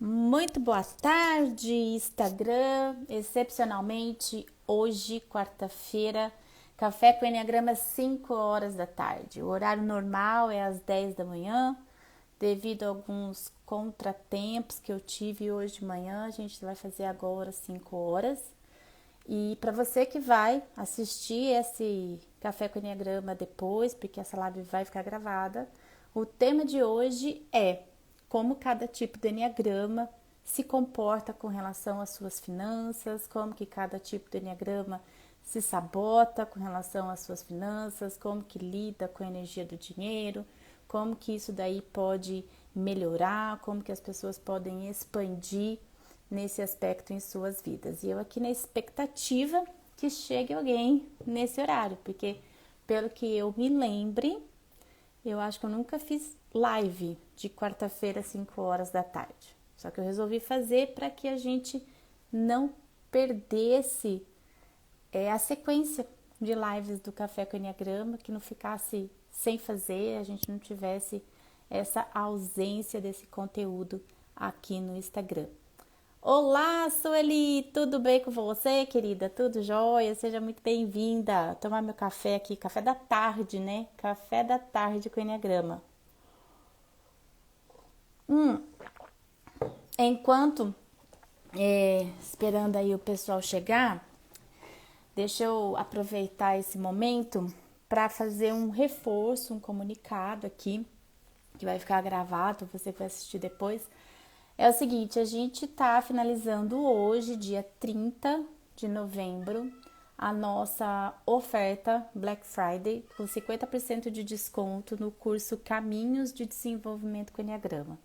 Muito boa tarde, Instagram. Excepcionalmente, hoje, quarta-feira, café com Enneagrama 5 horas da tarde. O horário normal é às 10 da manhã. Devido a alguns contratempos que eu tive hoje de manhã, a gente vai fazer agora 5 horas. E para você que vai assistir esse café com Enneagrama depois, porque essa live vai ficar gravada, o tema de hoje é como cada tipo de Enneagrama se comporta com relação às suas finanças, como que cada tipo de Enneagrama se sabota com relação às suas finanças, como que lida com a energia do dinheiro, como que isso daí pode melhorar, como que as pessoas podem expandir nesse aspecto em suas vidas. E eu aqui na expectativa que chegue alguém nesse horário, porque pelo que eu me lembre, eu acho que eu nunca fiz live de quarta-feira às 5 horas da tarde. Só que eu resolvi fazer para que a gente não perdesse a sequência de lives do Café com Enneagrama, que não ficasse sem fazer, a gente não tivesse essa ausência desse conteúdo aqui no Instagram. Olá, Sueli, tudo bem com você, querida? Tudo jóia? Seja muito bem-vinda. Tomar meu café aqui, café da tarde, né? Café da tarde com Enneagrama. Enquanto esperando aí o pessoal chegar, deixa eu aproveitar esse momento para fazer um reforço, um comunicado aqui, que vai ficar gravado, você que vai assistir depois. É o seguinte, a gente tá finalizando hoje, dia 30 de novembro, a nossa oferta Black Friday com 50% de desconto no curso Caminhos de Desenvolvimento com Enneagrama.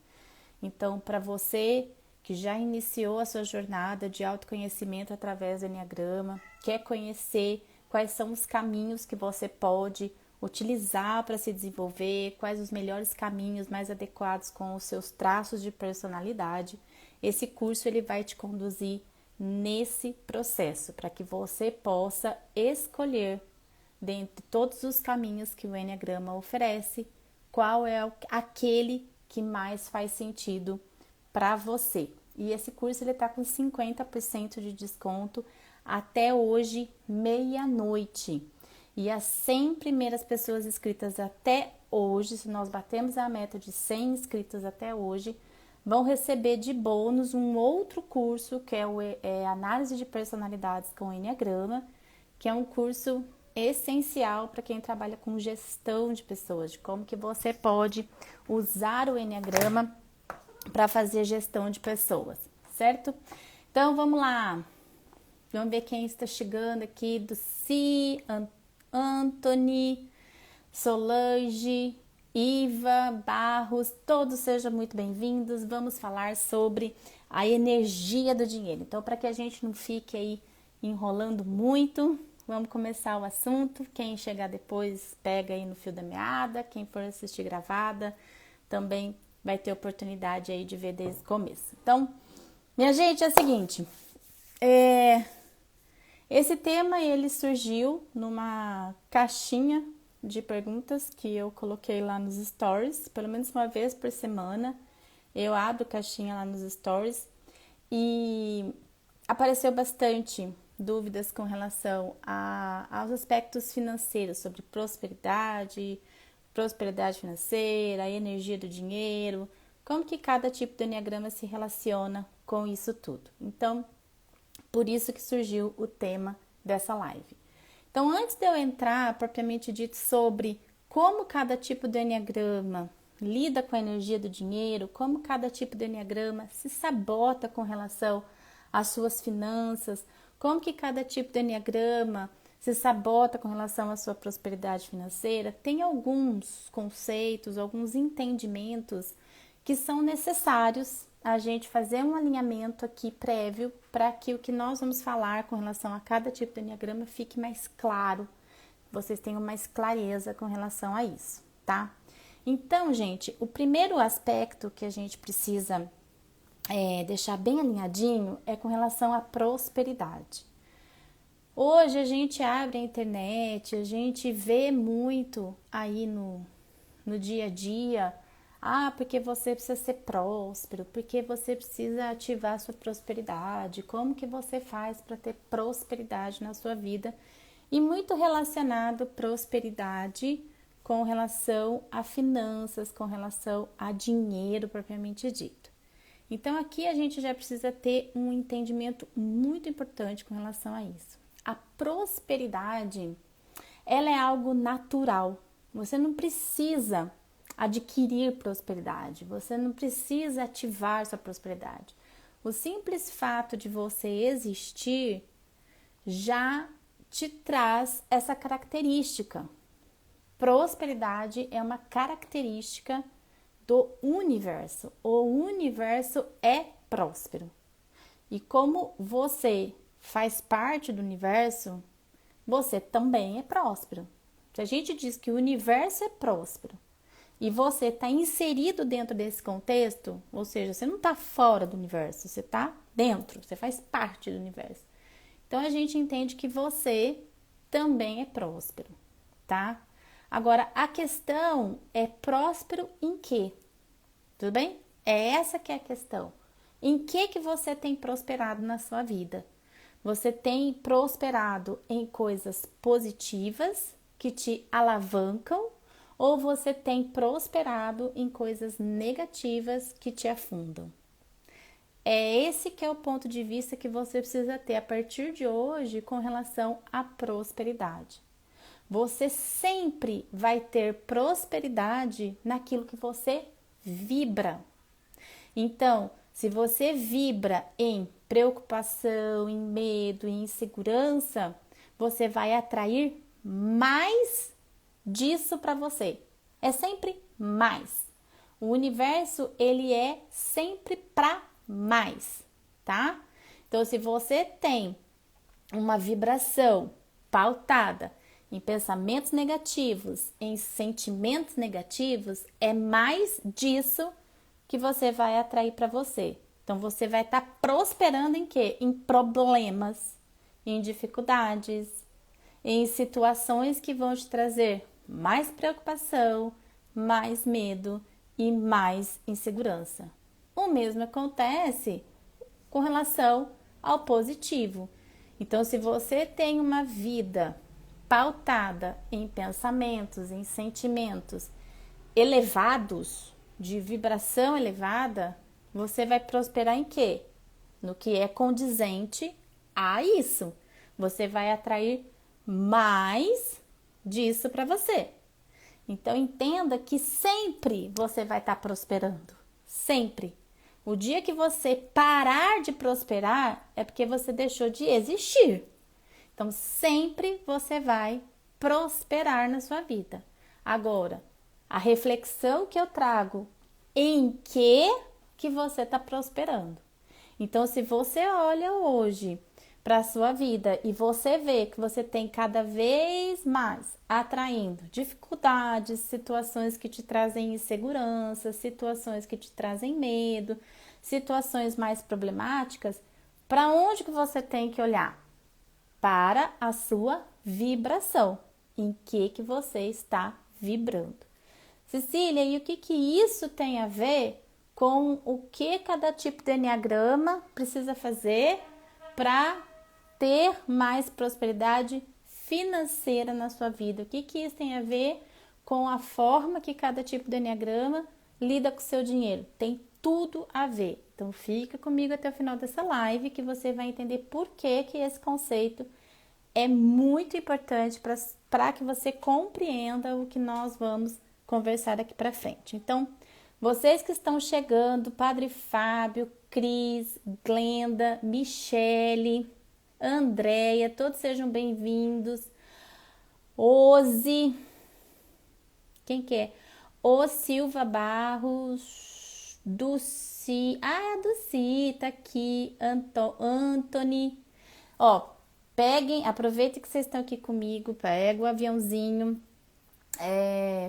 Então, para você que já iniciou a sua jornada de autoconhecimento através do Enneagrama, quer conhecer quais são os caminhos que você pode utilizar para se desenvolver, quais os melhores caminhos mais adequados com os seus traços de personalidade, esse curso ele vai te conduzir nesse processo para que você possa escolher dentre todos os caminhos que o Enneagrama oferece, qual é aquele que mais faz sentido para você. E esse curso ele está com 50% de desconto até hoje, meia-noite. E as 100 primeiras pessoas inscritas até hoje, se nós batemos a meta de 100 inscritos até hoje, vão receber de bônus um outro curso, que é Análise de Personalidades com Enneagrama, que é um curso essencial para quem trabalha com gestão de pessoas, de como que você pode usar o Enneagrama para fazer gestão de pessoas, certo? Então vamos lá, vamos ver quem está chegando aqui, do Anthony, Solange, Iva, Barros, todos sejam muito bem-vindos. Vamos falar sobre a energia do dinheiro. Então, para que a gente não fique aí enrolando muito, vamos começar o assunto. Quem chegar depois pega aí no fio da meada, quem for assistir gravada também vai ter oportunidade aí de ver desde o começo. Então, minha gente, é o seguinte, esse tema ele surgiu numa caixinha de perguntas que eu coloquei lá nos stories, pelo menos uma vez por semana. Eu abro caixinha lá nos stories e apareceu bastante dúvidas com relação aos aspectos financeiros, sobre prosperidade financeira, a energia do dinheiro, como que cada tipo de enneagrama se relaciona com isso tudo. Então, por isso que surgiu o tema dessa live. Então, antes de eu entrar propriamente dito sobre como cada tipo de enneagrama lida com a energia do dinheiro, como cada tipo de enneagrama se sabota com relação às suas finanças, como que cada tipo de enneagrama se sabota com relação à sua prosperidade financeira, tem alguns conceitos, alguns entendimentos que são necessários a gente fazer um alinhamento aqui prévio para que o que nós vamos falar com relação a cada tipo de enneagrama fique mais claro, vocês tenham mais clareza com relação a isso, tá? Então, gente, o primeiro aspecto que a gente precisa deixar bem alinhadinho é com relação à prosperidade. Hoje a gente abre a internet, a gente vê muito aí no dia a dia Ah, porque você precisa ser próspero, porque você precisa ativar a sua prosperidade. Como que você faz para ter prosperidade na sua vida? E muito relacionado prosperidade com relação a finanças, com relação a dinheiro propriamente dito. Então aqui a gente já precisa ter um entendimento muito importante com relação a isso. A prosperidade, ela é algo natural. Você não precisa adquirir prosperidade, você não precisa ativar sua prosperidade. O simples fato de você existir já te traz essa característica. Prosperidade é uma característica do universo. O universo é próspero. E como você faz parte do universo, você também é próspero. Se a gente diz que o universo é próspero e você está inserido dentro desse contexto, ou seja, você não está fora do universo, você está dentro, você faz parte do universo. Então a gente entende que você também é próspero, tá? Agora, a questão é próspero em quê? Tudo bem? É essa que é a questão. Em que você tem prosperado na sua vida? Você tem prosperado em coisas positivas que te alavancam ou você tem prosperado em coisas negativas que te afundam? É esse que é o ponto de vista que você precisa ter a partir de hoje com relação à prosperidade. Você sempre vai ter prosperidade naquilo que você vibra. Então, se você vibra em preocupação, em medo, em insegurança, você vai atrair mais disso para você. É sempre mais. O universo, ele é sempre para mais, tá? Então, se você tem uma vibração pautada em pensamentos negativos, em sentimentos negativos, é mais disso que você vai atrair para você. Então, você vai estar prosperando em quê? Em problemas, em dificuldades, em situações que vão te trazer mais preocupação, mais medo e mais insegurança. O mesmo acontece com relação ao positivo. Então, se você tem uma vida pautada em pensamentos, em sentimentos elevados, de vibração elevada, você vai prosperar em quê? No que é condizente a isso. Você vai atrair mais disso para você. Então, entenda que sempre você vai estar prosperando. Sempre. O dia que você parar de prosperar é porque você deixou de existir. Então, sempre você vai prosperar na sua vida. Agora, a reflexão que eu trago, em que você está prosperando. Então, se você olha hoje para a sua vida e você vê que você tem cada vez mais atraindo dificuldades, situações que te trazem insegurança, situações que te trazem medo, situações mais problemáticas, para onde que você tem que olhar? Para a sua vibração. Em que você está vibrando? Cecília, e o que isso tem a ver com o que cada tipo de enneagrama precisa fazer para ter mais prosperidade financeira na sua vida? O que isso tem a ver com a forma que cada tipo de enneagrama lida com o seu dinheiro? Tem tudo a ver. Então fica comigo até o final dessa live que você vai entender por que esse conceito é muito importante para que você compreenda o que nós vamos conversar daqui para frente. Então, vocês que estão chegando, Padre Fábio, Cris, Glenda, Michele, Andréia, todos sejam bem-vindos. Ozzy, quem que é? O Silva Barros, Dulci, a Dulci tá aqui, Anthony, ó, peguem, aproveitem que vocês estão aqui comigo, pega o aviãozinho,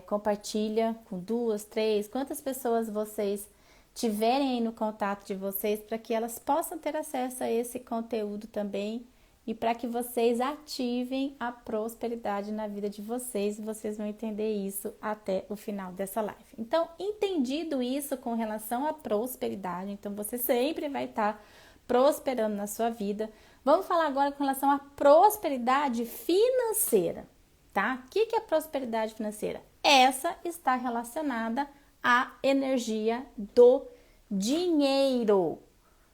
compartilha com 2, 3, quantas pessoas vocês tiverem aí no contato de vocês para que elas possam ter acesso a esse conteúdo também e para que vocês ativem a prosperidade na vida de vocês. Vocês vão entender isso até o final dessa live. Então, entendido isso com relação à prosperidade, então você sempre vai estar prosperando na sua vida. Vamos falar agora com relação à prosperidade financeira, tá? O que é prosperidade financeira? Essa está relacionada à energia do dinheiro.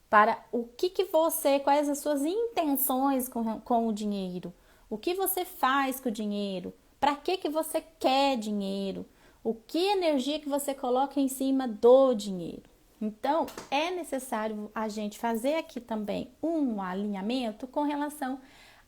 Para o que você, quais as suas intenções com o dinheiro? O que você faz com o dinheiro? Para que você quer dinheiro? O que energia que você coloca em cima do dinheiro? Então, é necessário a gente fazer aqui também um alinhamento com relação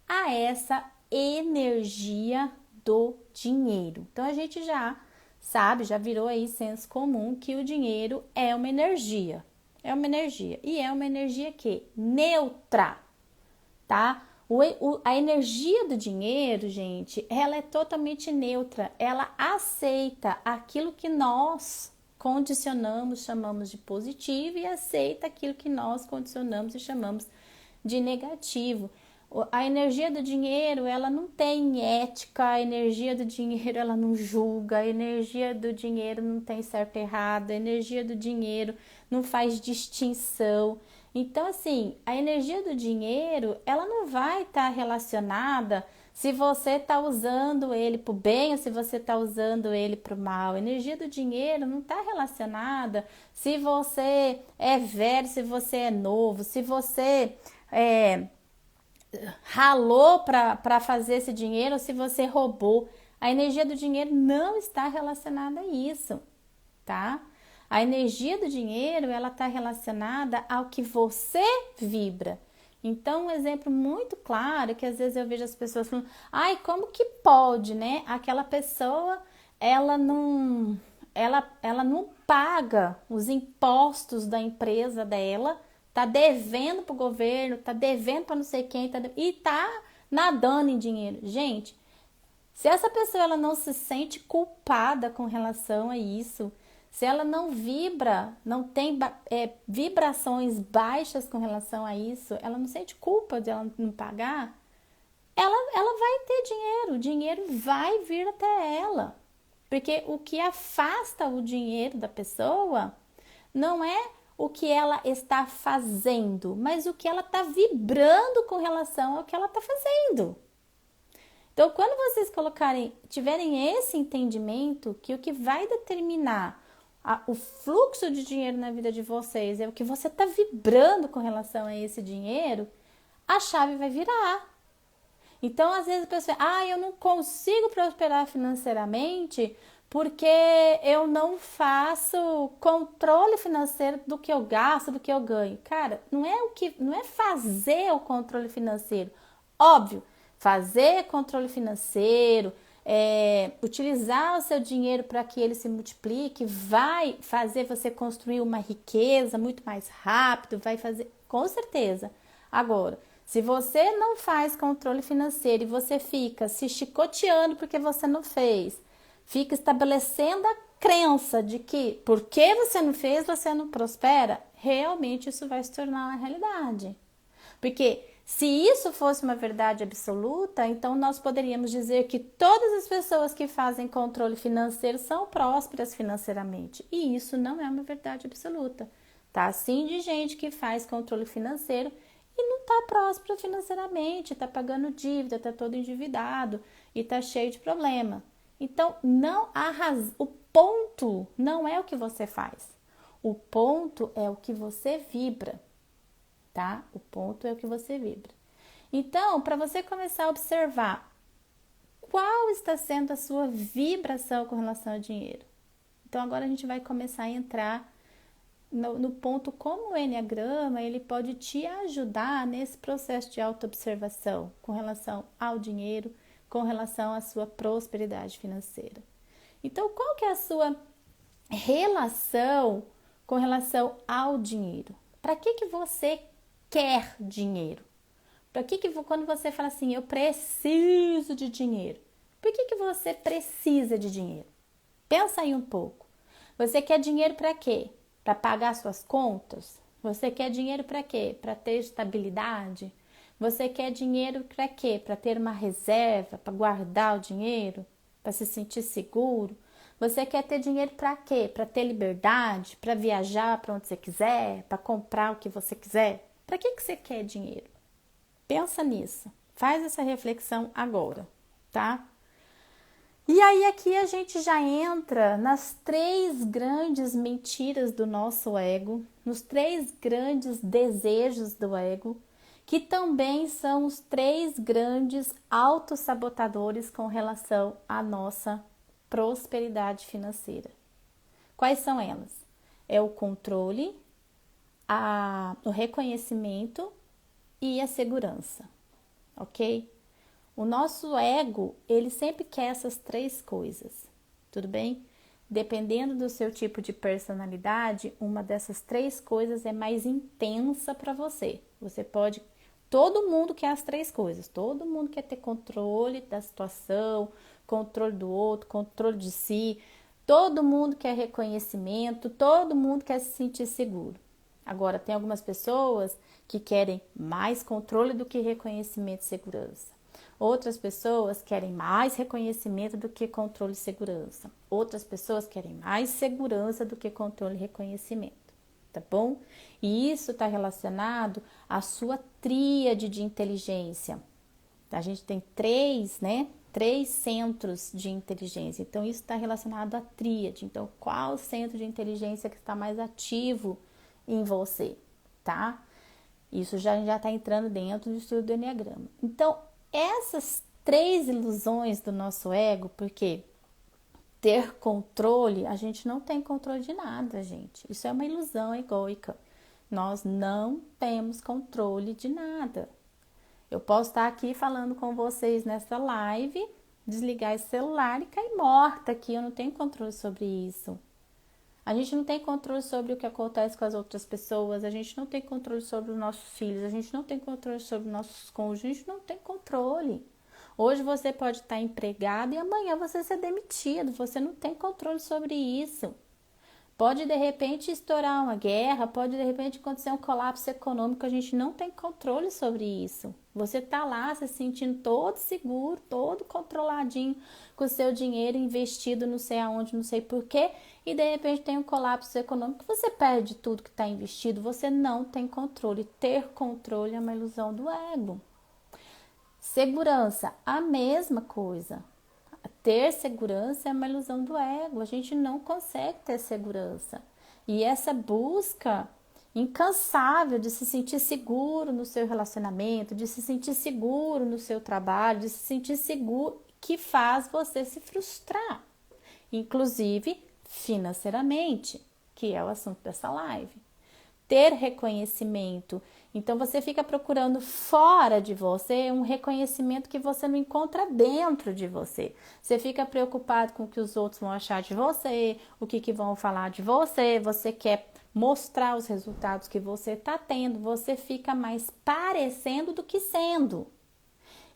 a essa energia do dinheiro. Então, a gente já sabe, já virou aí senso comum que o dinheiro é uma energia. É uma energia. E é uma energia que? Neutra, tá? A energia do dinheiro, gente, ela é totalmente neutra. Ela aceita aquilo que nós condicionamos, chamamos de positivo, e aceita aquilo que nós condicionamos e chamamos de negativo. A energia do dinheiro, ela não tem ética, a energia do dinheiro, ela não julga, a energia do dinheiro não tem certo e errado, a energia do dinheiro não faz distinção. Então, assim, a energia do dinheiro, ela não vai estar relacionada se você está usando ele para o bem ou se você está usando ele para o mal. A energia do dinheiro não está relacionada se você é velho, se você é novo, se você ralou para fazer esse dinheiro ou se você roubou. A energia do dinheiro não está relacionada a isso, tá? A energia do dinheiro, ela está relacionada ao que você vibra. Então, um exemplo muito claro, que às vezes eu vejo as pessoas falando, ai, como que pode, né? Aquela pessoa, ela não paga os impostos da empresa dela, tá devendo para o governo, tá devendo para não sei quem, e tá nadando em dinheiro. Gente, se essa pessoa ela não se sente culpada com relação a isso, se ela não vibra, não tem vibrações baixas com relação a isso, ela não sente culpa de ela não pagar, ela vai ter dinheiro, o dinheiro vai vir até ela. Porque o que afasta o dinheiro da pessoa não é o que ela está fazendo, mas o que ela está vibrando com relação ao que ela está fazendo. Então, quando vocês tiverem esse entendimento que o que vai determinar o fluxo de dinheiro na vida de vocês é o que você está vibrando com relação a esse dinheiro, a chave vai virar. Então, às vezes a pessoa fala, eu não consigo prosperar financeiramente porque eu não faço controle financeiro do que eu gasto, do que eu ganho. Cara, não é fazer o controle financeiro. Óbvio, fazer controle financeiro, utilizar o seu dinheiro para que ele se multiplique, vai fazer você construir uma riqueza muito mais rápido, vai fazer, com certeza. Agora, se você não faz controle financeiro e você fica se chicoteando porque você não fez, fica estabelecendo a crença de que porque você não fez, você não prospera, realmente isso vai se tornar uma realidade. Porque se isso fosse uma verdade absoluta, então nós poderíamos dizer que todas as pessoas que fazem controle financeiro são prósperas financeiramente. E isso não é uma verdade absoluta. Tá assim de gente que faz controle financeiro e não está próspero financeiramente, está pagando dívida, está todo endividado e está cheio de problema. Então, o ponto não é o que você faz. O ponto é o que você vibra. Tá? O ponto é o que você vibra. Então, para você começar a observar qual está sendo a sua vibração com relação ao dinheiro. Então, agora a gente vai começar a entrar no ponto como o Enneagrama, ele pode te ajudar nesse processo de autoobservação com relação ao dinheiro, com relação à sua prosperidade financeira. Então, qual que é a sua relação com relação ao dinheiro? Para que você quer dinheiro? Para que quando você fala assim, eu preciso de dinheiro? Por que você precisa de dinheiro? Pensa aí um pouco. Você quer dinheiro para quê? Para pagar suas contas? Você quer dinheiro para quê? Para ter estabilidade? Você quer dinheiro para quê? Para ter uma reserva, para guardar o dinheiro, para se sentir seguro? Você quer ter dinheiro para quê? Para ter liberdade, para viajar para onde você quiser, para comprar o que você quiser? Para que você quer dinheiro? Pensa nisso. Faz essa reflexão agora, tá? E aí aqui a gente já entra nas 3 grandes mentiras do nosso ego, nos 3 grandes desejos do ego, que também são os 3 grandes autossabotadores com relação à nossa prosperidade financeira. Quais são elas? É o controle, o reconhecimento e a segurança, ok? O nosso ego, ele sempre quer essas 3 coisas, tudo bem? Dependendo do seu tipo de personalidade, uma dessas 3 coisas é mais intensa para você. Você pode... Todo mundo quer as 3 coisas. Todo mundo quer ter controle da situação, controle do outro, controle de si. Todo mundo quer reconhecimento, todo mundo quer se sentir seguro. Agora, tem algumas pessoas que querem mais controle do que reconhecimento e segurança. Outras pessoas querem mais reconhecimento do que controle e segurança. Outras pessoas querem mais segurança do que controle e reconhecimento, tá bom? E isso está relacionado à sua tríade de inteligência. A gente tem 3, né? 3 centros de inteligência. Então, isso está relacionado à tríade. Então, qual centro de inteligência que está mais ativo em você, tá? Isso já está entrando dentro do estudo do Enneagrama. Então, essas 3 ilusões do nosso ego, porque ter controle, a gente não tem controle de nada, gente. Isso é uma ilusão egóica. Nós não temos controle de nada. Eu posso estar aqui falando com vocês nessa live, desligar esse celular e cair morta aqui. Eu não tenho controle sobre isso. A gente não tem controle sobre o que acontece com as outras pessoas, a gente não tem controle sobre os nossos filhos, a gente não tem controle sobre os nossos cônjuges, a gente não tem controle. Hoje você pode estar empregado e amanhã você ser demitido, você não tem controle sobre isso. Pode de repente estourar uma guerra, pode de repente acontecer um colapso econômico, a gente não tem controle sobre isso. Você tá lá se sentindo todo seguro, todo controladinho, com o seu dinheiro investido não sei aonde, não sei porquê, e de repente tem um colapso econômico, você perde tudo que está investido, você não tem controle. Ter controle é uma ilusão do ego. Segurança, a mesma coisa. Ter segurança é uma ilusão do ego, a gente não consegue ter segurança. E essa busca incansável de se sentir seguro no seu relacionamento, de se sentir seguro no seu trabalho, de se sentir seguro, que faz você se frustrar, inclusive financeiramente, que é o assunto dessa live. Ter reconhecimento. Então, você fica procurando fora de você um reconhecimento que você não encontra dentro de você. Você fica preocupado com o que os outros vão achar de você, o que vão falar de você, você quer mostrar os resultados que você está tendo, você fica mais parecendo do que sendo.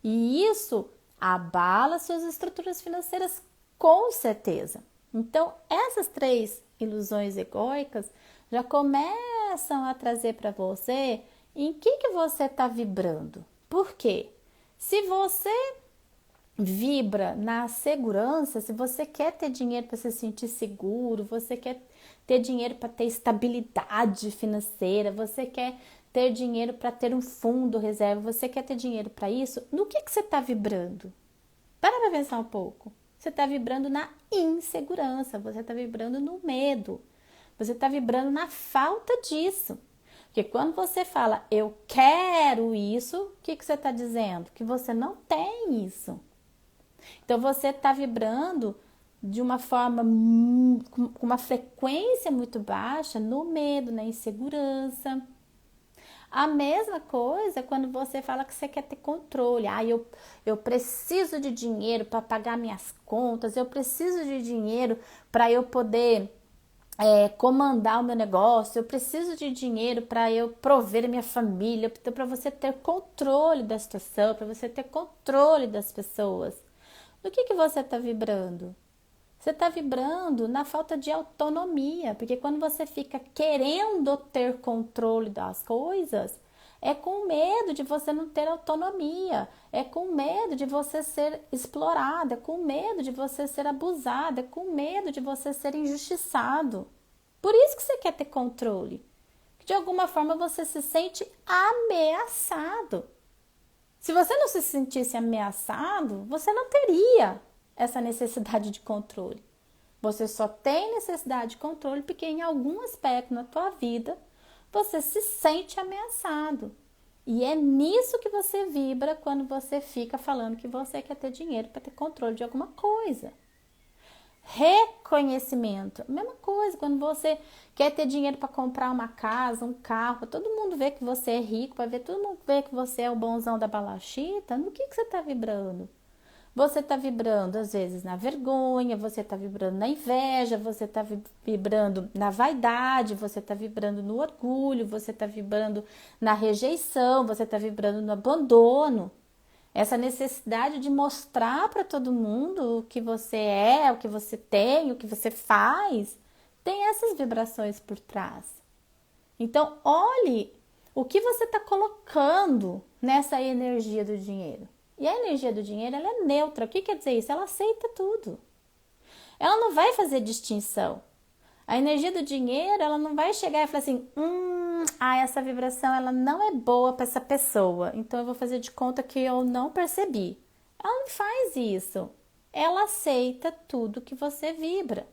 E isso abala suas estruturas financeiras com certeza. Então, essas 3 ilusões egóicas já começam a trazer para você em que você está vibrando. Por quê? Se você vibra na segurança, se você quer ter dinheiro para se sentir seguro, você quer ter dinheiro para ter estabilidade financeira, você quer ter dinheiro para ter um fundo reserva, você quer ter dinheiro para isso, no que você está vibrando? Para pensar um pouco. Você está vibrando na insegurança, você está vibrando no medo, você está vibrando na falta disso. Porque quando você fala, eu quero isso, o que você está dizendo? Que você não tem isso. Então, você está vibrando de uma forma, com uma frequência muito baixa, no medo, na insegurança. A mesma coisa quando você fala que você quer ter controle. Eu preciso de dinheiro para pagar minhas contas, eu preciso de dinheiro para eu poder comandar o meu negócio, eu preciso de dinheiro para eu prover a minha família, para você ter controle da situação, para você ter controle das pessoas. Do que você está vibrando? Você está vibrando na falta de autonomia, porque quando você fica querendo ter controle das coisas, É com medo de você não ter autonomia, é com medo de você ser explorado, é com medo de você ser abusado, é com medo de você ser injustiçado. Por isso que você quer ter controle. De alguma forma você se sente ameaçado. Se você não se sentisse ameaçado, você não teria essa necessidade de controle. Você só tem necessidade de controle porque em algum aspecto na tua vida você se sente ameaçado. E é nisso que você vibra quando você fica falando que você quer ter dinheiro para ter controle de alguma coisa. Reconhecimento, mesma coisa, quando você quer ter dinheiro para comprar uma casa, um carro, todo mundo vê que você é rico, para ver todo mundo vê que você é o bonzão da balachita, no que você está vibrando? Você está vibrando, às vezes, na vergonha, você está vibrando na inveja, você está vibrando na vaidade, você está vibrando no orgulho, você está vibrando na rejeição, você está vibrando no abandono. Essa necessidade de mostrar para todo mundo o que você é, o que você tem, o que você faz, tem essas vibrações por trás. Então, olhe o que você está colocando nessa energia do dinheiro. E a energia do dinheiro, ela é neutra. O que quer dizer isso? Ela aceita tudo. Ela não vai fazer distinção. A energia do dinheiro, ela não vai chegar e falar assim, essa vibração, ela não é boa para essa pessoa, então eu vou fazer de conta que eu não percebi. Ela não faz isso. Ela aceita tudo que você vibra.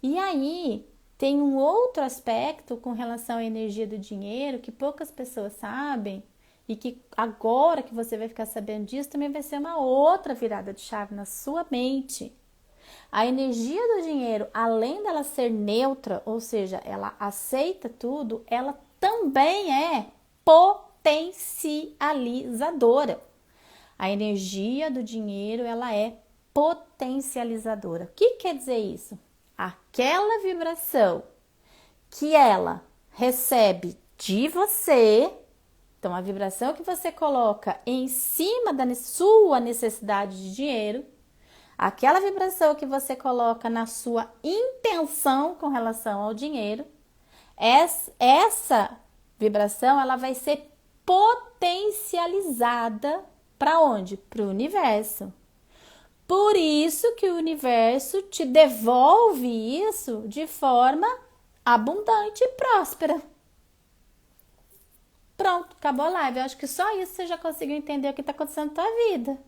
E aí, tem um outro aspecto com relação à energia do dinheiro que poucas pessoas sabem e que agora que você vai ficar sabendo disso, também vai ser uma outra virada de chave na sua mente. A energia do dinheiro, além dela ser neutra, ou seja, ela aceita tudo, ela também é potencializadora. A energia do dinheiro, ela é potencializadora. O que quer dizer isso? Aquela vibração que ela recebe de você, então a vibração que você coloca em cima da sua necessidade de dinheiro, aquela vibração que você coloca na sua intenção com relação ao dinheiro, essa vibração ela vai ser potencializada para onde? Para o universo. Por isso que o universo te devolve isso de forma abundante e próspera. Pronto, acabou a live. Eu acho que só isso você já conseguiu entender o que está acontecendo na tua vida.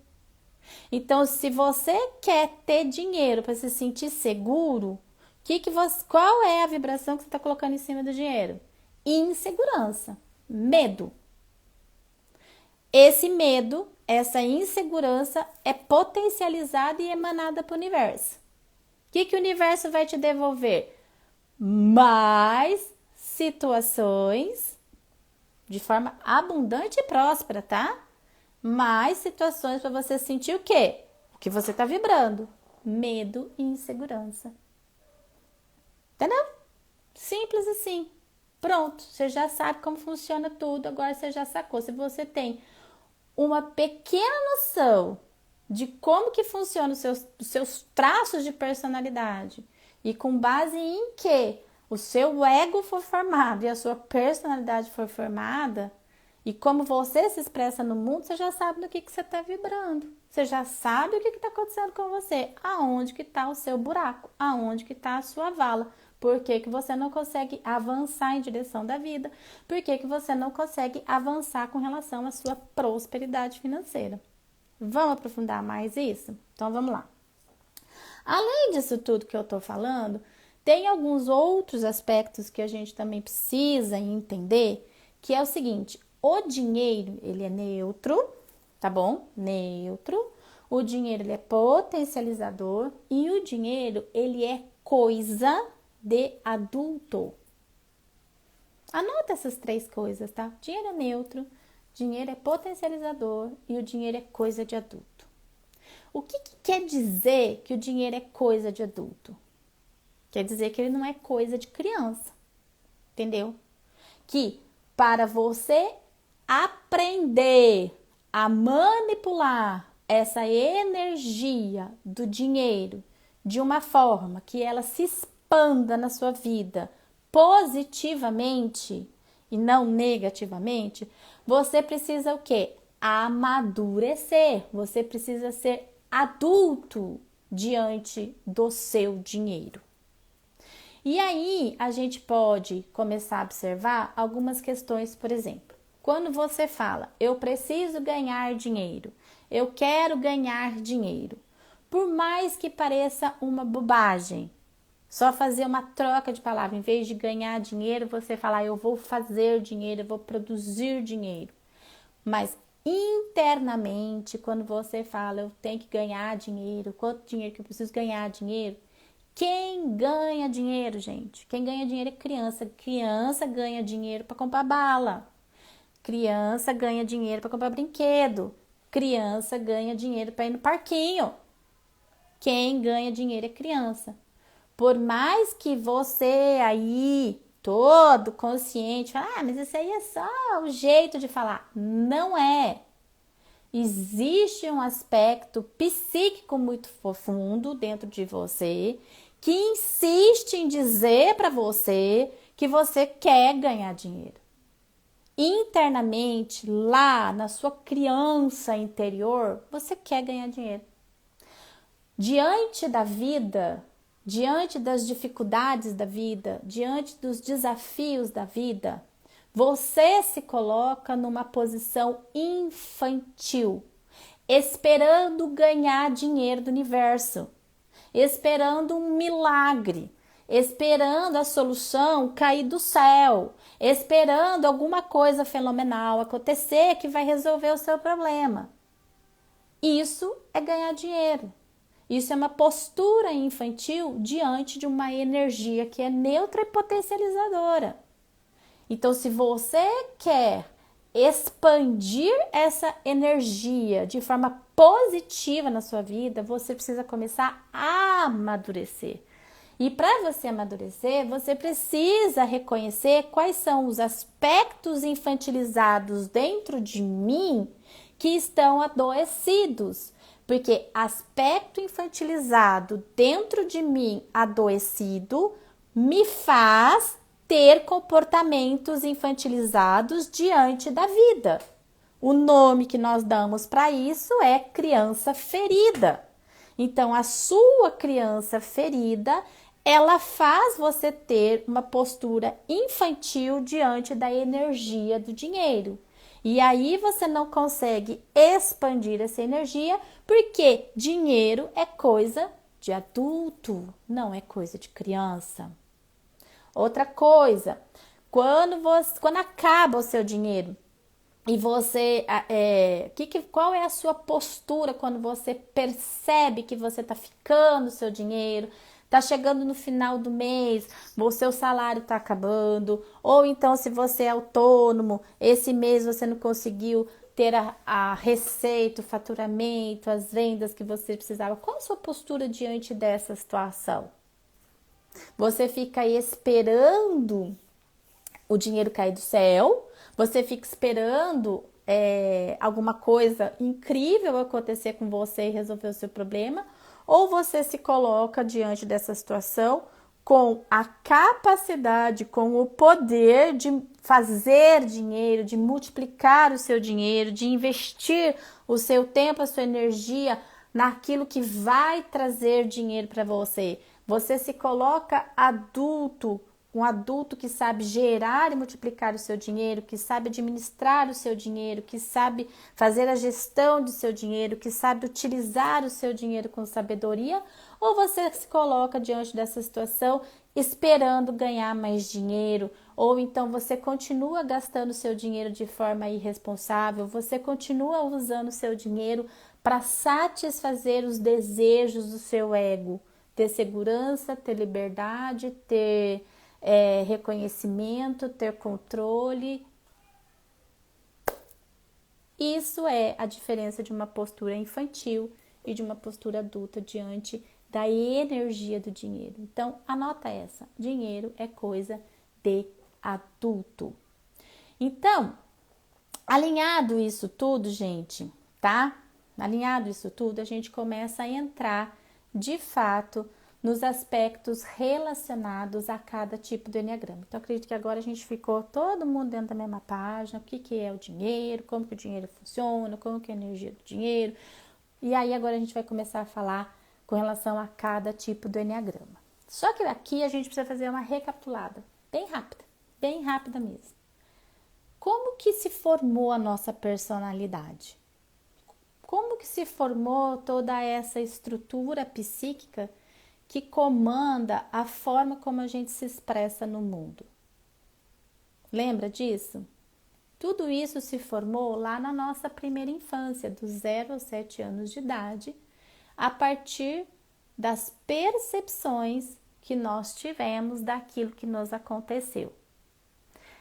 Então, se você quer ter dinheiro para se sentir seguro, qual é a vibração que você está colocando em cima do dinheiro? Insegurança, medo. Esse medo, essa insegurança é potencializada e emanada para o universo. O que o universo vai te devolver? Mais situações de forma abundante e próspera, tá? Mais situações para você sentir o quê? O que você está vibrando. Medo e insegurança. Entendeu? Simples assim. Pronto, você já sabe como funciona tudo, agora você já sacou. Se você tem uma pequena noção de como que funcionam os seus traços de personalidade e com base em que o seu ego for formado e a sua personalidade for formada e como você se expressa no mundo, você já sabe do que você está vibrando. Você já sabe o que está acontecendo com você, aonde que está o seu buraco, aonde que está a sua vala. Por que você não consegue avançar em direção da vida? Por que você não consegue avançar com relação à sua prosperidade financeira? Vamos aprofundar mais isso? Então, vamos lá. Além disso tudo que eu estou falando, tem alguns outros aspectos que a gente também precisa entender, que é o seguinte, o dinheiro, ele é neutro, tá bom? Neutro. O dinheiro, ele é potencializador e o dinheiro, ele é coisa de adulto. Anota essas três coisas, tá? Dinheiro é neutro, dinheiro é potencializador e o dinheiro é coisa de adulto. O que quer dizer que o dinheiro é coisa de adulto? Quer dizer que ele não é coisa de criança, entendeu? Que para você aprender a manipular essa energia do dinheiro de uma forma que ela se expanda na sua vida positivamente e não negativamente, você precisa o quê? Amadurecer. Você precisa ser adulto diante do seu dinheiro. E aí a gente pode começar a observar algumas questões, por exemplo, quando você fala, eu preciso ganhar dinheiro, eu quero ganhar dinheiro, por mais que pareça uma bobagem, só fazer uma troca de palavra, em vez de ganhar dinheiro, você falar, eu vou fazer dinheiro, eu vou produzir dinheiro. Mas internamente, quando você fala, eu tenho que ganhar dinheiro, quanto dinheiro que eu preciso ganhar dinheiro, quem ganha dinheiro, gente? Quem ganha dinheiro é criança. Criança ganha dinheiro para comprar bala. Criança ganha dinheiro para comprar brinquedo. Criança ganha dinheiro para ir no parquinho. Quem ganha dinheiro é criança. Por mais que você aí, todo consciente, fala, mas isso aí é só o jeito de falar. Não é. Existe um aspecto psíquico muito profundo dentro de você que insiste em dizer para você que você quer ganhar dinheiro. Internamente, lá na sua criança interior, você quer ganhar dinheiro. Diante da vida, diante das dificuldades da vida, diante dos desafios da vida, você se coloca numa posição infantil, esperando ganhar dinheiro do universo, esperando um milagre, esperando a solução cair do céu, esperando alguma coisa fenomenal acontecer que vai resolver o seu problema. Isso é ganhar dinheiro. Isso é uma postura infantil diante de uma energia que é neutra e potencializadora. Então, se você quer expandir essa energia de forma positiva na sua vida, você precisa começar a amadurecer. E para você amadurecer, você precisa reconhecer quais são os aspectos infantilizados dentro de mim que estão adoecidos. Porque aspecto infantilizado dentro de mim adoecido me faz ter comportamentos infantilizados diante da vida. O nome que nós damos para isso é criança ferida. Então, a sua criança ferida, ela faz você ter uma postura infantil diante da energia do dinheiro. E aí você não consegue expandir essa energia, porque dinheiro é coisa de adulto, não é coisa de criança. Outra coisa, quando acaba o seu dinheiro e você, qual é a sua postura quando você percebe que você está ficando o seu dinheiro, está chegando no final do mês, o seu salário está acabando, ou então se você é autônomo, esse mês você não conseguiu ter a receita, o faturamento, as vendas que você precisava. Qual a sua postura diante dessa situação? Você fica aí esperando o dinheiro cair do céu, você fica esperando alguma coisa incrível acontecer com você e resolver o seu problema, ou você se coloca diante dessa situação com a capacidade, com o poder de fazer dinheiro, de multiplicar o seu dinheiro, de investir o seu tempo, a sua energia naquilo que vai trazer dinheiro para você. Você se coloca adulto, um adulto que sabe gerar e multiplicar o seu dinheiro, que sabe administrar o seu dinheiro, que sabe fazer a gestão do seu dinheiro, que sabe utilizar o seu dinheiro com sabedoria, ou você se coloca diante dessa situação esperando ganhar mais dinheiro, ou então você continua gastando o seu dinheiro de forma irresponsável, você continua usando o seu dinheiro para satisfazer os desejos do seu ego, ter segurança, ter liberdade, ter reconhecimento, ter controle. Isso é a diferença de uma postura infantil e de uma postura adulta diante da energia do dinheiro. Então, anota essa: dinheiro é coisa de adulto. Então, alinhado isso tudo, gente, tá? Alinhado isso tudo, a gente começa a entrar de fato nos aspectos relacionados a cada tipo do enneagrama. Então, acredito que agora a gente ficou todo mundo dentro da mesma página, o que é o dinheiro, como que o dinheiro funciona, como que é a energia do dinheiro. E aí agora a gente vai começar a falar com relação a cada tipo do enneagrama. Só que aqui a gente precisa fazer uma recapitulada, bem rápida mesmo. Como que se formou a nossa personalidade? Como que se formou toda essa estrutura psíquica que comanda a forma como a gente se expressa no mundo? Lembra disso? Tudo isso se formou lá na nossa primeira infância, dos 0 aos 7 anos de idade, a partir das percepções que nós tivemos daquilo que nos aconteceu.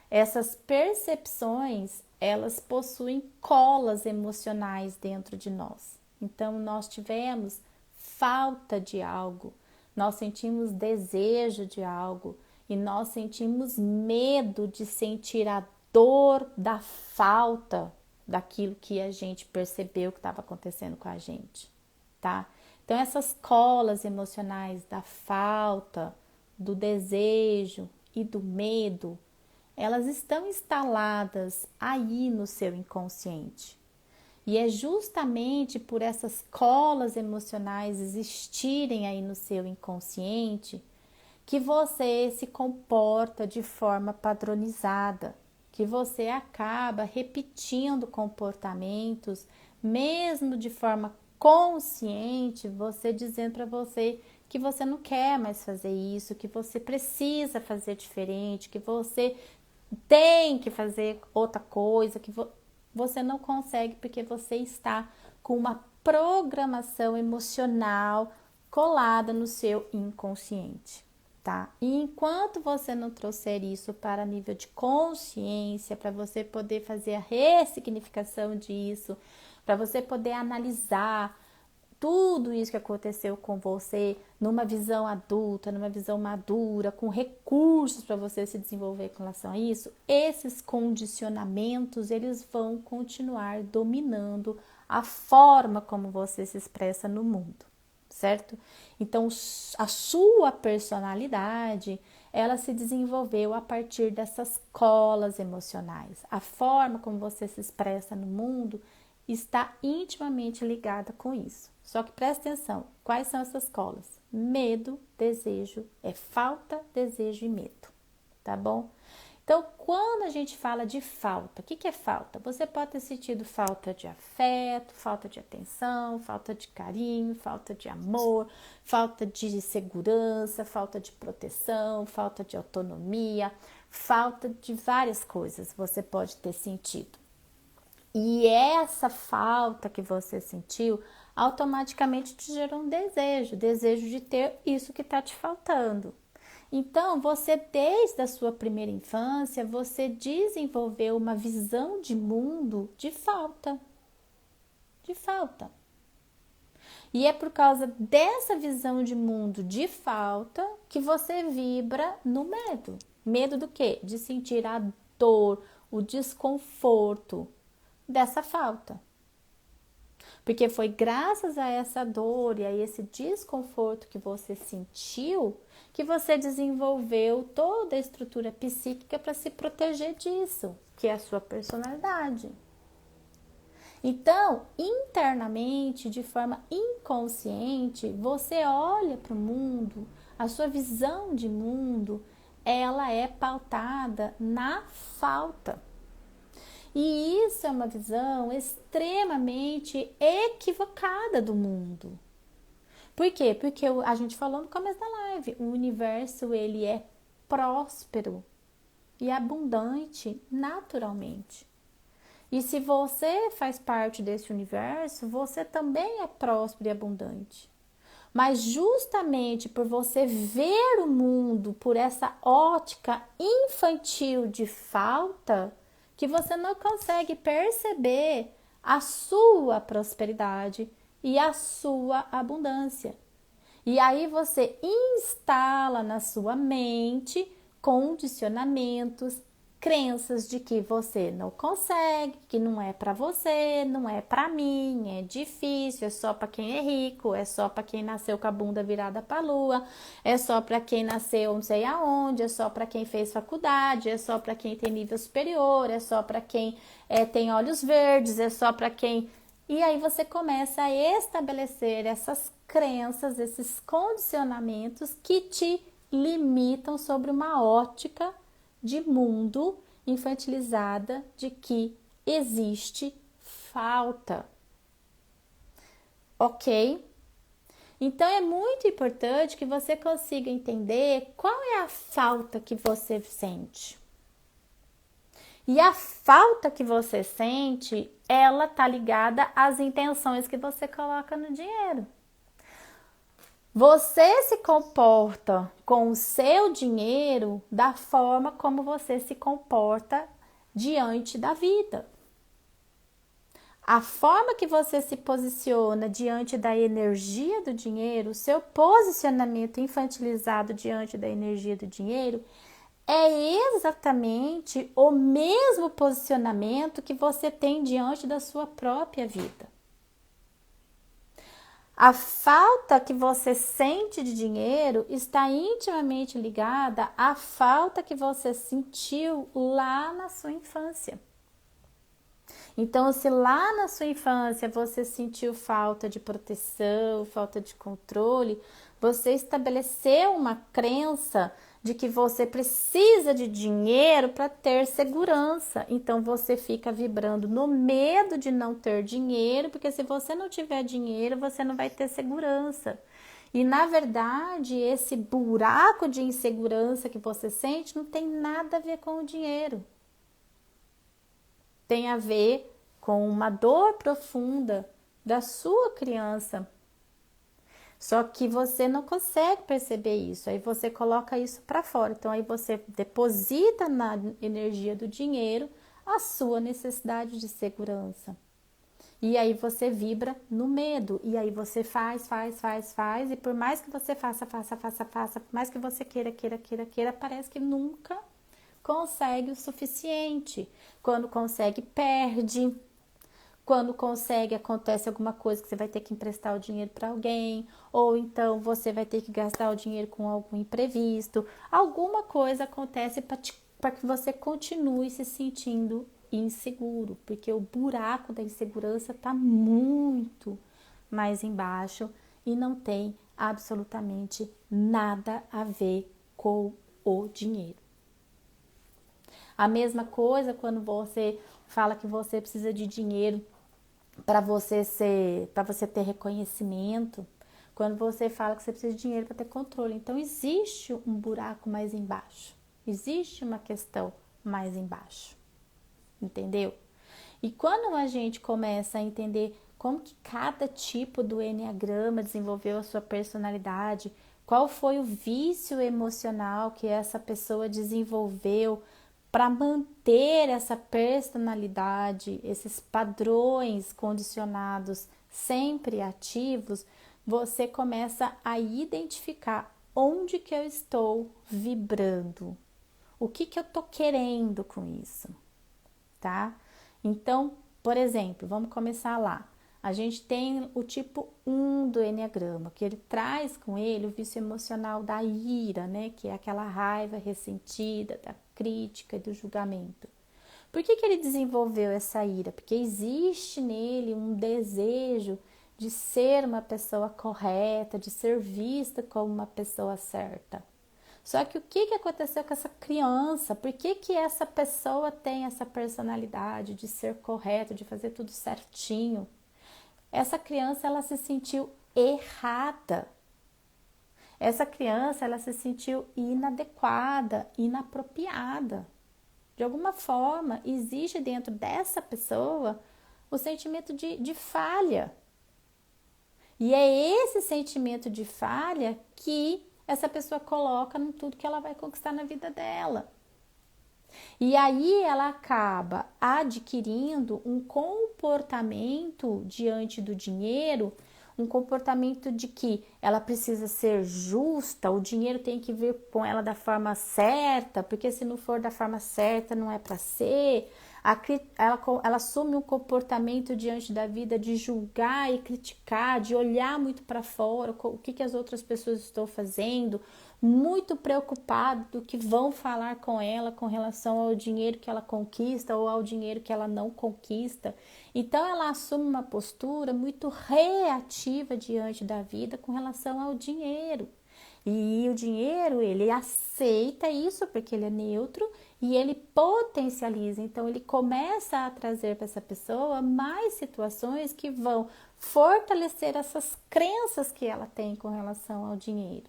Essas percepções, elas possuem colas emocionais dentro de nós. Então, nós tivemos falta de algo, nós sentimos desejo de algo e nós sentimos medo de sentir a dor da falta daquilo que a gente percebeu que estava acontecendo com a gente, tá? Então, essas colas emocionais da falta, do desejo e do medo, elas estão instaladas aí no seu inconsciente. E é justamente por essas colas emocionais existirem aí no seu inconsciente que você se comporta de forma padronizada, que você acaba repetindo comportamentos, mesmo de forma consciente, você dizendo para você que você não quer mais fazer isso, que você precisa fazer diferente, que você tem que fazer outra coisa, que você não consegue porque você está com uma programação emocional colada no seu inconsciente, tá? E enquanto você não trouxer isso para nível de consciência, para você poder fazer a ressignificação disso, para você poder analisar tudo isso que aconteceu com você numa visão adulta, numa visão madura, com recursos para você se desenvolver com relação a isso, esses condicionamentos, eles vão continuar dominando a forma como você se expressa no mundo, certo? Então, a sua personalidade, ela se desenvolveu a partir dessas colas emocionais. A forma como você se expressa no mundo está intimamente ligada com isso. Só que presta atenção, quais são essas colas? Medo, desejo, falta, desejo e medo, tá bom? Então, quando a gente fala de falta, o que é falta? Você pode ter sentido falta de afeto, falta de atenção, falta de carinho, falta de amor, falta de segurança, falta de proteção, falta de autonomia, falta de várias coisas você pode ter sentido. E essa falta que você sentiu automaticamente te gerou um desejo de ter isso que está te faltando. Então, você desde a sua primeira infância, você desenvolveu uma visão de mundo de falta. E é por causa dessa visão de mundo de falta que você vibra no medo. Medo do quê? De sentir a dor, o desconforto dessa falta. Porque foi graças a essa dor e a esse desconforto que você sentiu que você desenvolveu toda a estrutura psíquica para se proteger disso, que é a sua personalidade. Então, internamente, de forma inconsciente, você olha para o mundo, a sua visão de mundo, ela é pautada na falta. E isso é uma visão extremamente equivocada do mundo. Por quê? Porque a gente falou no começo da live, o universo ele é próspero e abundante naturalmente. E se você faz parte desse universo, você também é próspero e abundante. Mas justamente por você ver o mundo por essa ótica infantil de falta, que você não consegue perceber a sua prosperidade e a sua abundância. E aí você instala na sua mente condicionamentos, crenças de que você não consegue, que não é para você, não é para mim, é difícil, é só para quem é rico, é só para quem nasceu com a bunda virada para a lua, é só para quem nasceu não sei aonde, é só para quem fez faculdade, é só para quem tem nível superior, é só para quem tem olhos verdes, é só para quem... E aí você começa a estabelecer essas crenças, esses condicionamentos que te limitam sobre uma ótica de mundo infantilizada de que existe falta. Ok? Então é muito importante que você consiga entender qual é a falta que você sente. E a falta que você sente, ela tá ligada às intenções que você coloca no dinheiro. Você se comporta com o seu dinheiro da forma como você se comporta diante da vida. A forma que você se posiciona diante da energia do dinheiro, o seu posicionamento infantilizado diante da energia do dinheiro, é exatamente o mesmo posicionamento que você tem diante da sua própria vida. A falta que você sente de dinheiro está intimamente ligada à falta que você sentiu lá na sua infância. Então, se lá na sua infância você sentiu falta de proteção, falta de controle, você estabeleceu uma crença de que você precisa de dinheiro para ter segurança. Então você fica vibrando no medo de não ter dinheiro, porque se você não tiver dinheiro, você não vai ter segurança. E na verdade, esse buraco de insegurança que você sente não tem nada a ver com o dinheiro. Tem a ver com uma dor profunda da sua criança. Só que você não consegue perceber isso, aí você coloca isso para fora. Então aí você deposita na energia do dinheiro a sua necessidade de segurança. E aí você vibra no medo, e aí você faz, e por mais que você faça, por mais que você queira, parece que nunca consegue o suficiente. Quando consegue, perde. Quando consegue, acontece alguma coisa que você vai ter que emprestar o dinheiro para alguém, ou então você vai ter que gastar o dinheiro com algum imprevisto. Alguma coisa acontece para que você continue se sentindo inseguro, porque o buraco da insegurança está muito mais embaixo e não tem absolutamente nada a ver com o dinheiro. A mesma coisa quando você fala que você precisa de dinheiro para você ter reconhecimento, quando você fala que você precisa de dinheiro para ter controle. Então existe um buraco mais embaixo, existe uma questão mais embaixo, entendeu? E quando a gente começa a entender como que cada tipo do eneagrama desenvolveu a sua personalidade, qual foi o vício emocional que essa pessoa desenvolveu para manter essa personalidade, esses padrões condicionados sempre ativos, você começa a identificar onde que eu estou vibrando, o que que eu tô querendo com isso, tá? Então, por exemplo, vamos começar lá. A gente tem o tipo 1 do eneagrama, que ele traz com ele o vício emocional da ira, né? Que é aquela raiva ressentida, da crítica e do julgamento. Por que ele desenvolveu essa ira? Porque existe nele um desejo de ser uma pessoa correta, de ser vista como uma pessoa certa. Só que o que aconteceu com essa criança? Por que essa pessoa tem essa personalidade de ser correta, de fazer tudo certinho? Essa criança, ela se sentiu errada. Essa criança, ela se sentiu inadequada, inapropriada. De alguma forma, existe dentro dessa pessoa o sentimento de falha. E é esse sentimento de falha que essa pessoa coloca em tudo que ela vai conquistar na vida dela. E aí ela acaba adquirindo um comportamento diante do dinheiro um comportamento de que ela precisa ser justa, o dinheiro tem que vir com ela da forma certa, porque se não for da forma certa não é para ser. Ela assume um comportamento diante da vida de julgar e criticar, de olhar muito para fora, o que as outras pessoas estão fazendo, muito preocupada do que vão falar com ela com relação ao dinheiro que ela conquista ou ao dinheiro que ela não conquista. Então ela assume uma postura muito reativa diante da vida com relação ao dinheiro. E o dinheiro, ele aceita isso porque ele é neutro e ele potencializa. Então ele começa a trazer para essa pessoa mais situações que vão fortalecer essas crenças que ela tem com relação ao dinheiro.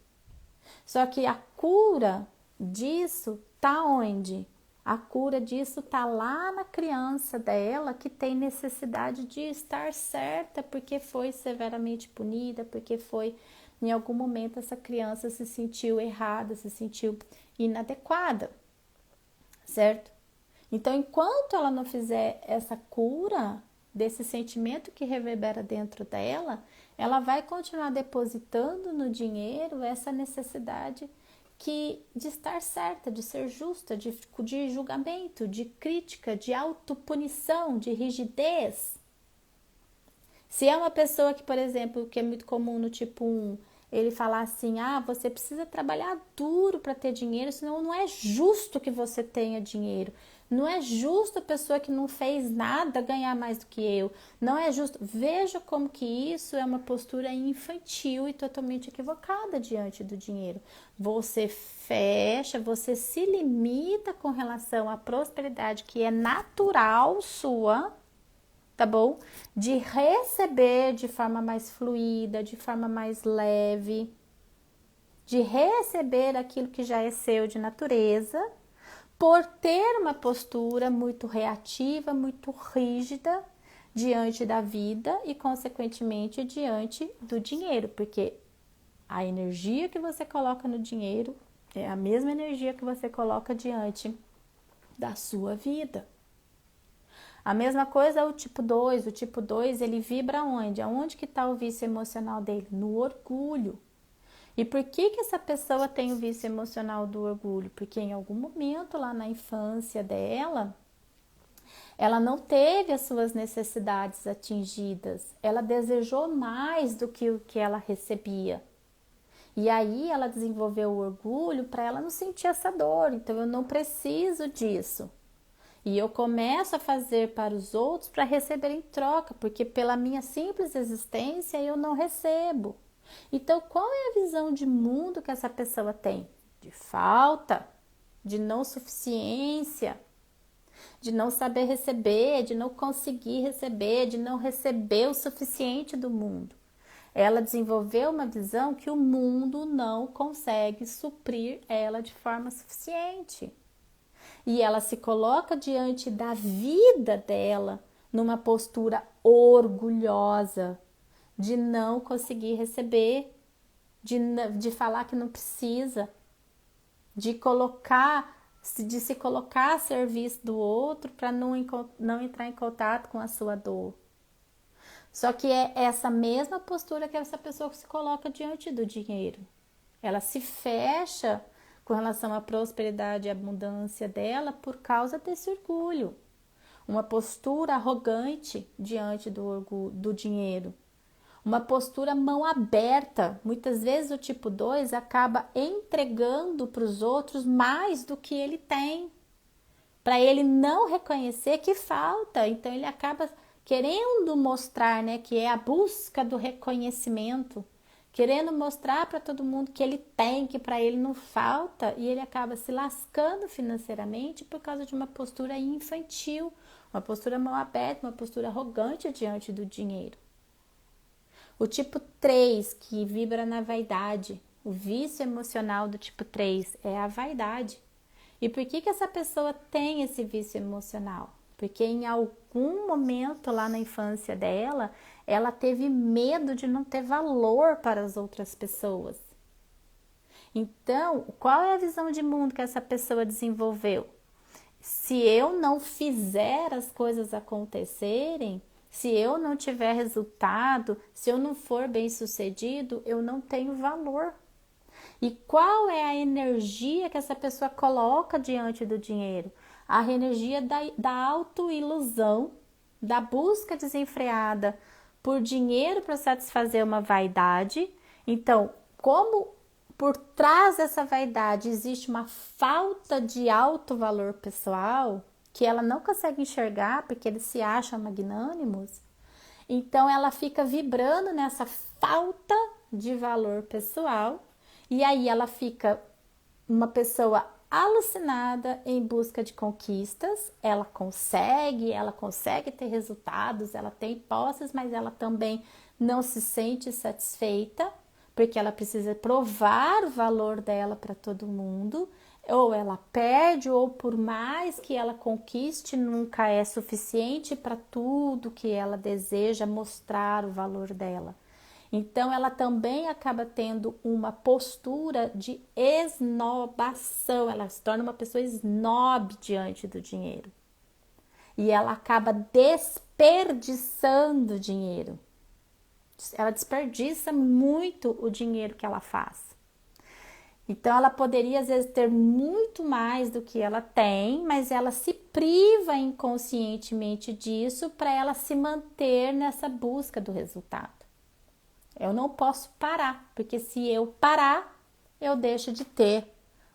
Só que a cura disso tá onde? A cura disso tá lá na criança dela, que tem necessidade de estar certa porque foi severamente punida, porque foi em algum momento essa criança se sentiu errada, se sentiu inadequada, certo? Então, enquanto ela não fizer essa cura desse sentimento que reverbera dentro dela, ela vai continuar depositando no dinheiro essa necessidade de estar certa, de ser justa, de julgamento, de crítica, de autopunição, de rigidez. Se é uma pessoa que, por exemplo, que é muito comum no tipo 1, ele falar assim, você precisa trabalhar duro para ter dinheiro, senão não é justo que você tenha dinheiro. Não é justo a pessoa que não fez nada ganhar mais do que eu. Não é justo. Veja como que isso é uma postura infantil e totalmente equivocada diante do dinheiro. Você fecha, você se limita com relação à prosperidade que é natural sua, tá bom? De receber de forma mais fluida, de forma mais leve, de receber aquilo que já é seu de natureza, por ter uma postura muito reativa, muito rígida diante da vida e, consequentemente, diante do dinheiro, porque a energia que você coloca no dinheiro é a mesma energia que você coloca diante da sua vida. A mesma coisa é o tipo 2. O tipo 2, ele vibra onde? Aonde que está o vício emocional dele? No orgulho. E por que essa pessoa tem o vício emocional do orgulho? Porque em algum momento lá na infância dela, ela não teve as suas necessidades atingidas. Ela desejou mais do que o que ela recebia. E aí ela desenvolveu o orgulho para ela não sentir essa dor. Então eu não preciso disso. E eu começo a fazer para os outros para receber em troca, porque pela minha simples existência eu não recebo. Então, qual é a visão de mundo que essa pessoa tem? De falta, de não suficiência, de não saber receber, de não conseguir receber, de não receber o suficiente do mundo. Ela desenvolveu uma visão que o mundo não consegue suprir ela de forma suficiente. E ela se coloca diante da vida dela numa postura orgulhosa, de não conseguir receber, de falar que não precisa, de se colocar a serviço do outro para não entrar em contato com a sua dor. Só que é essa mesma postura que essa pessoa se coloca diante do dinheiro. Ela se fecha com relação à prosperidade e abundância dela por causa desse orgulho. Uma postura arrogante diante do dinheiro. Uma postura mão aberta. Muitas vezes o tipo 2 acaba entregando para os outros mais do que ele tem. Para ele não reconhecer que falta. Então ele acaba querendo mostrar, né, que é a busca do reconhecimento. Querendo mostrar para todo mundo que ele tem, que para ele não falta. E ele acaba se lascando financeiramente por causa de uma postura infantil. Uma postura mão aberta, uma postura arrogante diante do dinheiro. O tipo 3, que vibra na vaidade, o vício emocional do tipo 3 é a vaidade. E por que essa pessoa tem esse vício emocional? Porque em algum momento lá na infância dela, ela teve medo de não ter valor para as outras pessoas. Então, qual é a visão de mundo que essa pessoa desenvolveu? Se eu não fizer as coisas acontecerem, Se eu não tiver resultado, se eu não for bem-sucedido, eu não tenho valor. E qual é a energia que essa pessoa coloca diante do dinheiro? A energia da autoilusão, da busca desenfreada por dinheiro para satisfazer uma vaidade. Então, como por trás dessa vaidade existe uma falta de alto valor pessoal, que ela não consegue enxergar porque eles se acham magnânimos, então ela fica vibrando nessa falta de valor pessoal e aí ela fica uma pessoa alucinada em busca de conquistas. Ela consegue ter resultados, ela tem posses, mas ela também não se sente satisfeita, porque ela precisa provar o valor dela para todo mundo. Ou ela perde, ou por mais que ela conquiste, nunca é suficiente para tudo que ela deseja mostrar o valor dela. Então, ela também acaba tendo uma postura de esnobação, ela se torna uma pessoa snob diante do dinheiro. E ela acaba desperdiçando dinheiro. Ela desperdiça muito o dinheiro que ela faz. Então, ela poderia, às vezes, ter muito mais do que ela tem, mas ela se priva inconscientemente disso para ela se manter nessa busca do resultado. Eu não posso parar, porque se eu parar, eu deixo de ter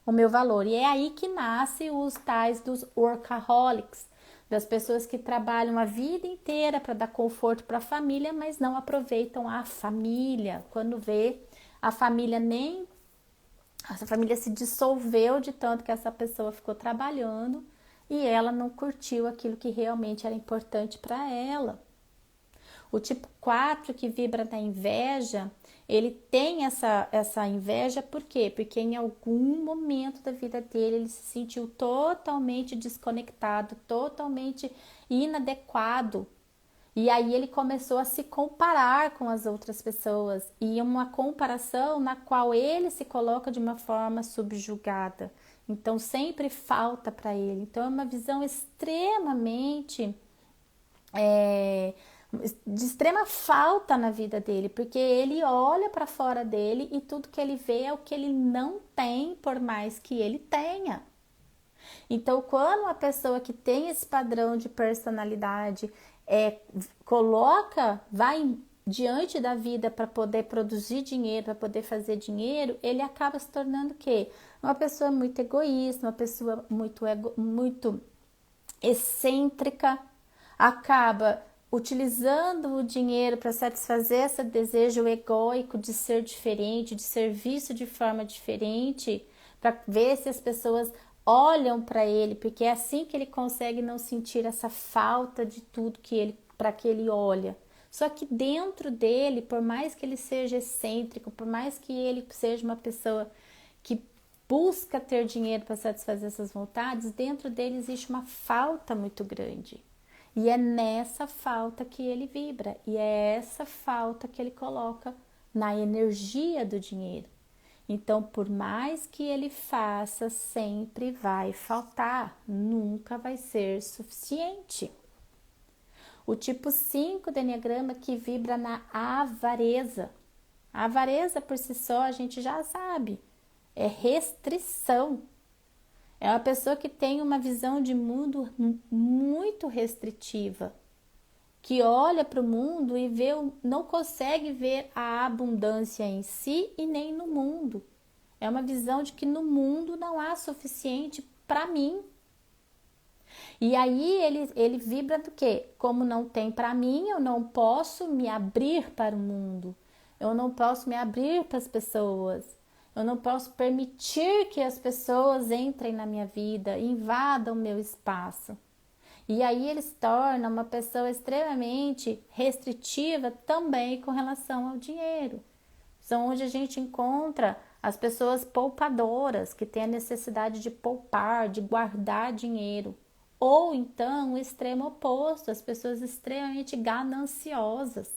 o meu valor. E é aí que nasce os tais dos workaholics, das pessoas que trabalham a vida inteira para dar conforto para a família, mas não aproveitam a família. Quando vê, a família se dissolveu de tanto que essa pessoa ficou trabalhando e ela não curtiu aquilo que realmente era importante para ela. O tipo 4 que vibra na inveja, ele tem essa inveja por quê? Porque em algum momento da vida dele ele se sentiu totalmente desconectado, totalmente inadequado. E aí ele começou a se comparar com as outras pessoas, e uma comparação na qual ele se coloca de uma forma subjugada. Então sempre falta para ele. Então é uma visão extremamente de extrema falta na vida dele, porque ele olha para fora dele e tudo que ele vê é o que ele não tem, por mais que ele tenha. Então, quando uma pessoa que tem esse padrão de personalidade vai diante da vida para poder produzir dinheiro, para poder fazer dinheiro, ele acaba se tornando o quê? Uma pessoa muito egoísta, uma pessoa muito excêntrica, acaba utilizando o dinheiro para satisfazer esse desejo egóico de ser diferente, de ser visto de forma diferente, para ver se as pessoas olham para ele, porque é assim que ele consegue não sentir essa falta de tudo para que ele olha. Só que dentro dele, por mais que ele seja excêntrico, por mais que ele seja uma pessoa que busca ter dinheiro para satisfazer essas vontades, dentro dele existe uma falta muito grande. E é nessa falta que ele vibra, e é essa falta que ele coloca na energia do dinheiro. Então, por mais que ele faça, sempre vai faltar, nunca vai ser suficiente. O tipo 5 do Enneagrama que vibra na avareza. A avareza por si só a gente já sabe, é restrição. É uma pessoa que tem uma visão de mundo muito restritiva, que olha para o mundo e não consegue ver a abundância em si e nem no mundo. É uma visão de que no mundo não há suficiente para mim. E aí ele vibra do quê? Como não tem para mim, eu não posso me abrir para o mundo. Eu não posso me abrir para as pessoas. Eu não posso permitir que as pessoas entrem na minha vida, invadam o meu espaço. E aí ele se torna uma pessoa extremamente restritiva também com relação ao dinheiro. São onde a gente encontra as pessoas poupadoras, que têm a necessidade de poupar, de guardar dinheiro. Ou então o extremo oposto, as pessoas extremamente gananciosas.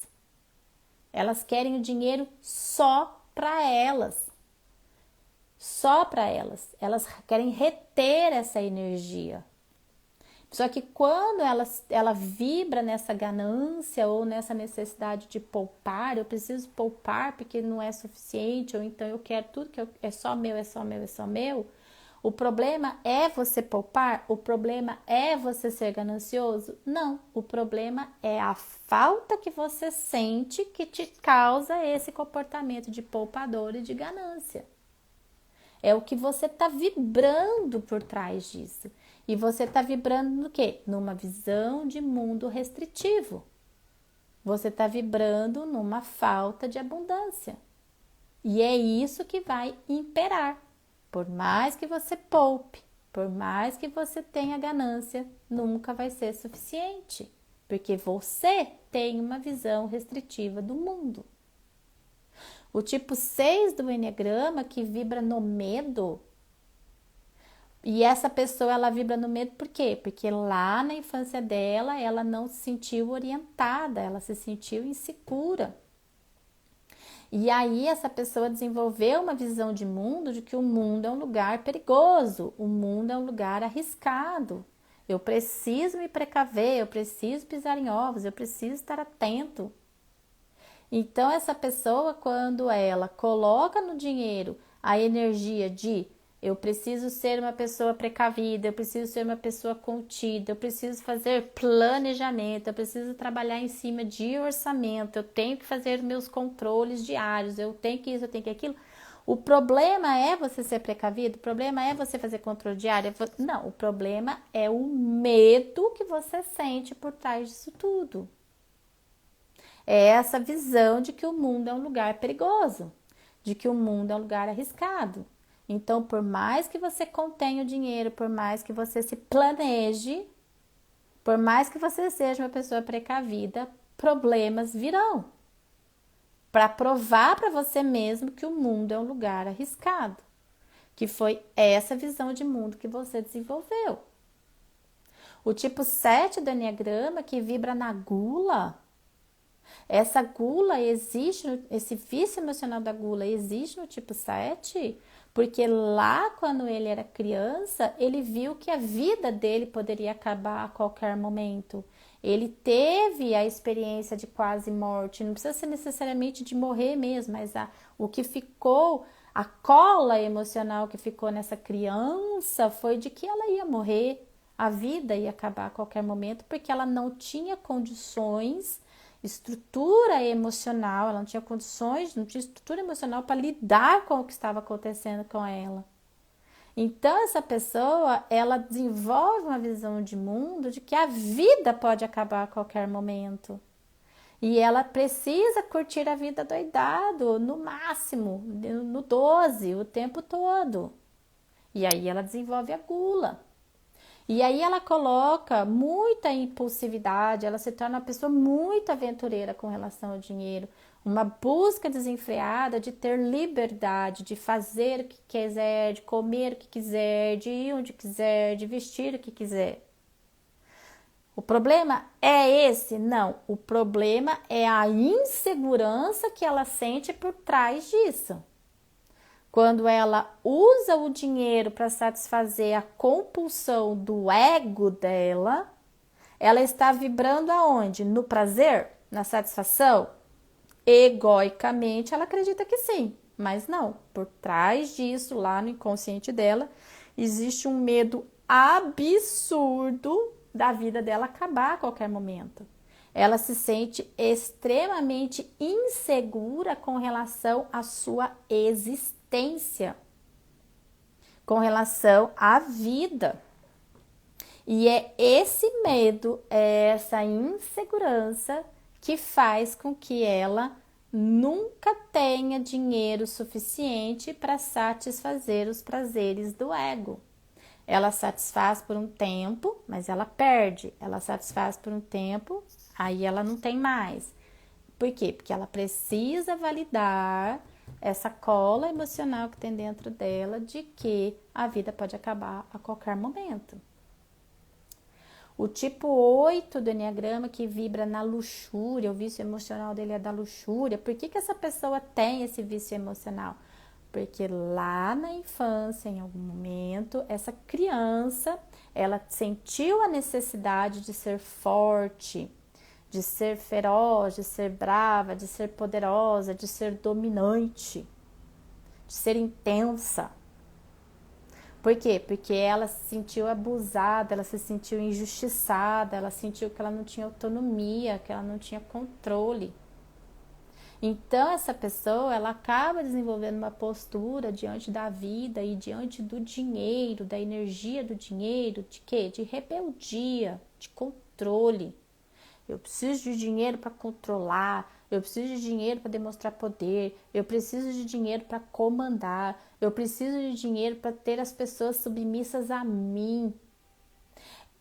Elas querem o dinheiro só para elas. Só para elas. Elas querem reter essa energia. Só que quando ela vibra nessa ganância ou nessa necessidade de poupar, eu preciso poupar porque não é suficiente, ou então eu quero tudo que é só meu, é só meu, é só meu. O problema é você poupar? O problema é você ser ganancioso? Não, o problema é a falta que você sente que te causa esse comportamento de poupador e de ganância. É o que você está vibrando por trás disso. E você está vibrando no quê? Numa visão de mundo restritivo. Você está vibrando numa falta de abundância. E é isso que vai imperar. Por mais que você poupe, por mais que você tenha ganância, nunca vai ser suficiente. Porque você tem uma visão restritiva do mundo. O tipo 6 do Enneagrama, que vibra no medo. E essa pessoa, ela vibra no medo por quê? Porque lá na infância dela, ela não se sentiu orientada, ela se sentiu insegura. E aí essa pessoa desenvolveu uma visão de mundo de que o mundo é um lugar perigoso, o mundo é um lugar arriscado. Eu preciso me precaver, eu preciso pisar em ovos, eu preciso estar atento. Então essa pessoa, quando ela coloca no dinheiro a energia de eu preciso ser uma pessoa precavida, eu preciso ser uma pessoa contida, eu preciso fazer planejamento, eu preciso trabalhar em cima de orçamento, eu tenho que fazer meus controles diários, eu tenho que isso, eu tenho que aquilo. O problema é você ser precavido? O problema é você fazer controle diário? Não, o problema é o medo que você sente por trás disso tudo. É essa visão de que o mundo é um lugar perigoso, de que o mundo é um lugar arriscado. Então, por mais que você contenha o dinheiro, por mais que você se planeje, por mais que você seja uma pessoa precavida, problemas virão. Para provar para você mesmo que o mundo é um lugar arriscado. Que foi essa visão de mundo que você desenvolveu. O tipo 7 do Enneagrama, que vibra na gula. Essa gula existe, esse vício emocional da gula existe no tipo 7, porque lá quando ele era criança, ele viu que a vida dele poderia acabar a qualquer momento. Ele teve a experiência de quase morte, não precisa ser necessariamente de morrer mesmo, mas o que ficou, a cola emocional que ficou nessa criança foi de que ela ia morrer, a vida ia acabar a qualquer momento, porque ela não tinha condições, estrutura emocional, ela não tinha condições, não tinha estrutura emocional para lidar com o que estava acontecendo com ela. Então essa pessoa, ela desenvolve uma visão de mundo de que a vida pode acabar a qualquer momento. E ela precisa curtir a vida doidado, no máximo, no 12, o tempo todo. E aí ela desenvolve a gula. E aí ela coloca muita impulsividade, ela se torna uma pessoa muito aventureira com relação ao dinheiro. Uma busca desenfreada de ter liberdade, de fazer o que quiser, de comer o que quiser, de ir onde quiser, de vestir o que quiser. O problema é esse? Não. O problema é a insegurança que ela sente por trás disso. Quando ela usa o dinheiro para satisfazer a compulsão do ego dela, ela está vibrando aonde? No prazer? Na satisfação? Egoicamente, ela acredita que sim, mas não. Por trás disso, lá no inconsciente dela, existe um medo absurdo da vida dela acabar a qualquer momento. Ela se sente extremamente insegura com relação à sua existência, com relação à vida. E é esse medo, é essa insegurança que faz com que ela nunca tenha dinheiro suficiente para satisfazer os prazeres do ego. Ela satisfaz por um tempo, mas ela perde. Ela satisfaz por um tempo, aí ela não tem mais. Por quê? Porque ela precisa validar essa cola emocional que tem dentro dela de que a vida pode acabar a qualquer momento. O tipo 8 do Enneagrama, que vibra na luxúria, o vício emocional dele é da luxúria. Por que essa pessoa tem esse vício emocional? Porque lá na infância, em algum momento, essa criança, ela sentiu a necessidade de ser forte, de ser feroz, de ser brava, de ser poderosa, de ser dominante, de ser intensa. Por quê? Porque ela se sentiu abusada, ela se sentiu injustiçada, ela sentiu que ela não tinha autonomia, que ela não tinha controle. Então, essa pessoa, ela acaba desenvolvendo uma postura diante da vida e diante do dinheiro, da energia do dinheiro, de quê? De rebeldia, de controle. Eu preciso de dinheiro para controlar, eu preciso de dinheiro para demonstrar poder, eu preciso de dinheiro para comandar, eu preciso de dinheiro para ter as pessoas submissas a mim.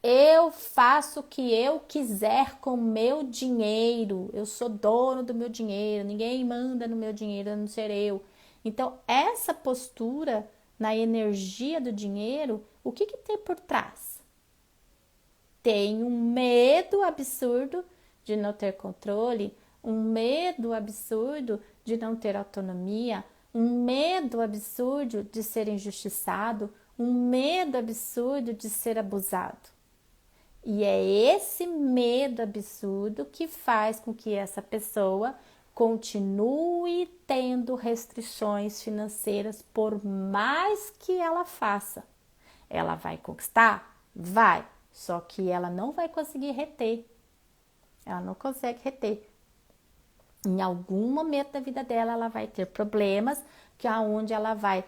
Eu faço o que eu quiser com o meu dinheiro. Eu sou dono do meu dinheiro. Ninguém manda no meu dinheiro, a não ser eu. Então, essa postura na energia do dinheiro, o que tem por trás? Tem um medo absurdo de não ter controle, um medo absurdo de não ter autonomia, um medo absurdo de ser injustiçado, um medo absurdo de ser abusado. E é esse medo absurdo que faz com que essa pessoa continue tendo restrições financeiras por mais que ela faça. Ela vai conquistar? Vai, só que ela não vai conseguir reter. Ela não consegue reter. Em algum momento da vida dela, ela vai ter problemas, que é onde ela vai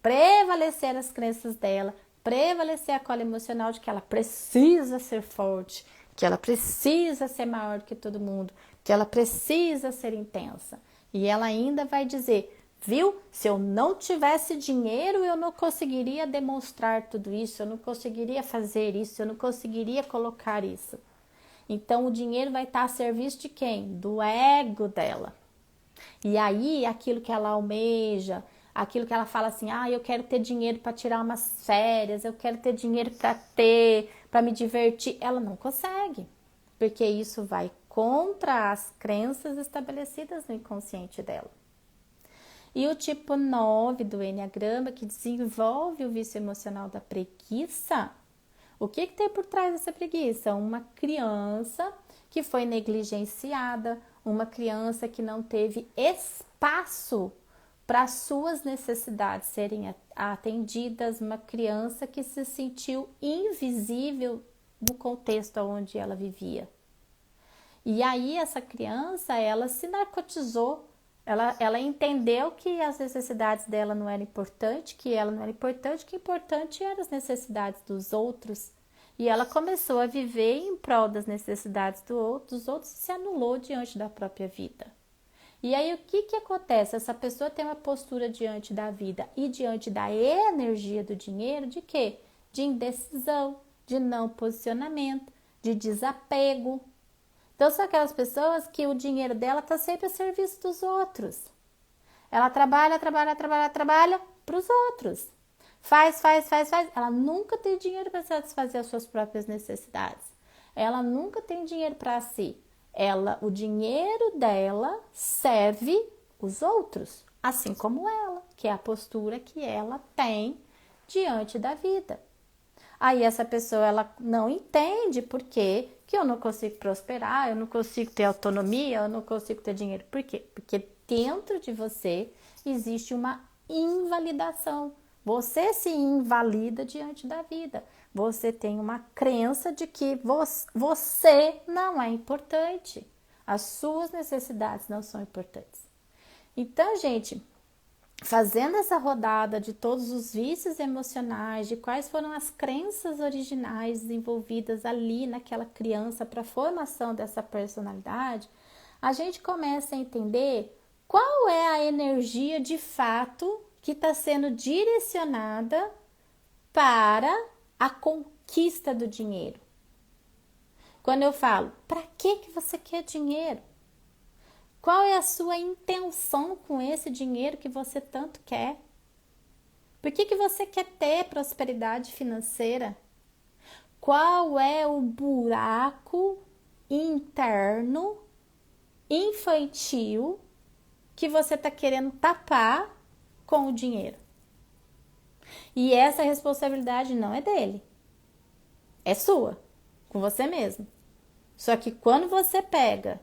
prevalecer as crenças dela, prevalecer a cola emocional de que ela precisa ser forte, que ela precisa ser maior que todo mundo, que ela precisa ser intensa. E ela ainda vai dizer, viu? Se eu não tivesse dinheiro, eu não conseguiria demonstrar tudo isso, eu não conseguiria fazer isso, eu não conseguiria colocar isso. Então, o dinheiro vai estar a serviço de quem? Do ego dela. E aí, aquilo que ela almeja, aquilo que ela fala assim, eu quero ter dinheiro para tirar umas férias, eu quero ter dinheiro para me divertir, ela não consegue, porque isso vai contra as crenças estabelecidas no inconsciente dela. E o tipo 9 do Enneagrama, que desenvolve o vício emocional da preguiça, o que tem por trás dessa preguiça? Uma criança que foi negligenciada, uma criança que não teve espaço para suas necessidades serem atendidas, uma criança que se sentiu invisível no contexto onde ela vivia. E aí essa criança, ela se narcotizou, ela entendeu que as necessidades dela não eram importantes, que ela não era importante, que importante eram as necessidades dos outros. E ela começou a viver em prol das necessidades dos outros e se anulou diante da própria vida. E aí o que acontece? Essa pessoa tem uma postura diante da vida e diante da energia do dinheiro de quê? De indecisão, de não posicionamento, de desapego. Então são aquelas pessoas que o dinheiro dela está sempre a serviço dos outros. Ela trabalha para os outros. Faz. Ela nunca tem dinheiro para satisfazer as suas próprias necessidades. Ela nunca tem dinheiro para si. O dinheiro dela serve os outros, assim como ela, que é a postura que ela tem diante da vida. Aí essa pessoa, ela não entende por que eu não consigo prosperar, eu não consigo ter autonomia, eu não consigo ter dinheiro. Por quê? Porque dentro de você existe uma invalidação. Você se invalida diante da vida. Você tem uma crença de que você não é importante. As suas necessidades não são importantes. Então, gente, fazendo essa rodada de todos os vícios emocionais, de quais foram as crenças originais desenvolvidas ali naquela criança para a formação dessa personalidade, a gente começa a entender qual é a energia de fato que está sendo direcionada para a conquista do dinheiro. Quando eu falo, para que você quer dinheiro? Qual é a sua intenção com esse dinheiro que você tanto quer? Por que você quer ter prosperidade financeira? Qual é o buraco interno, infantil, que você está querendo tapar com o dinheiro. E essa responsabilidade não é dele, é sua, com você mesmo. Só que quando você pega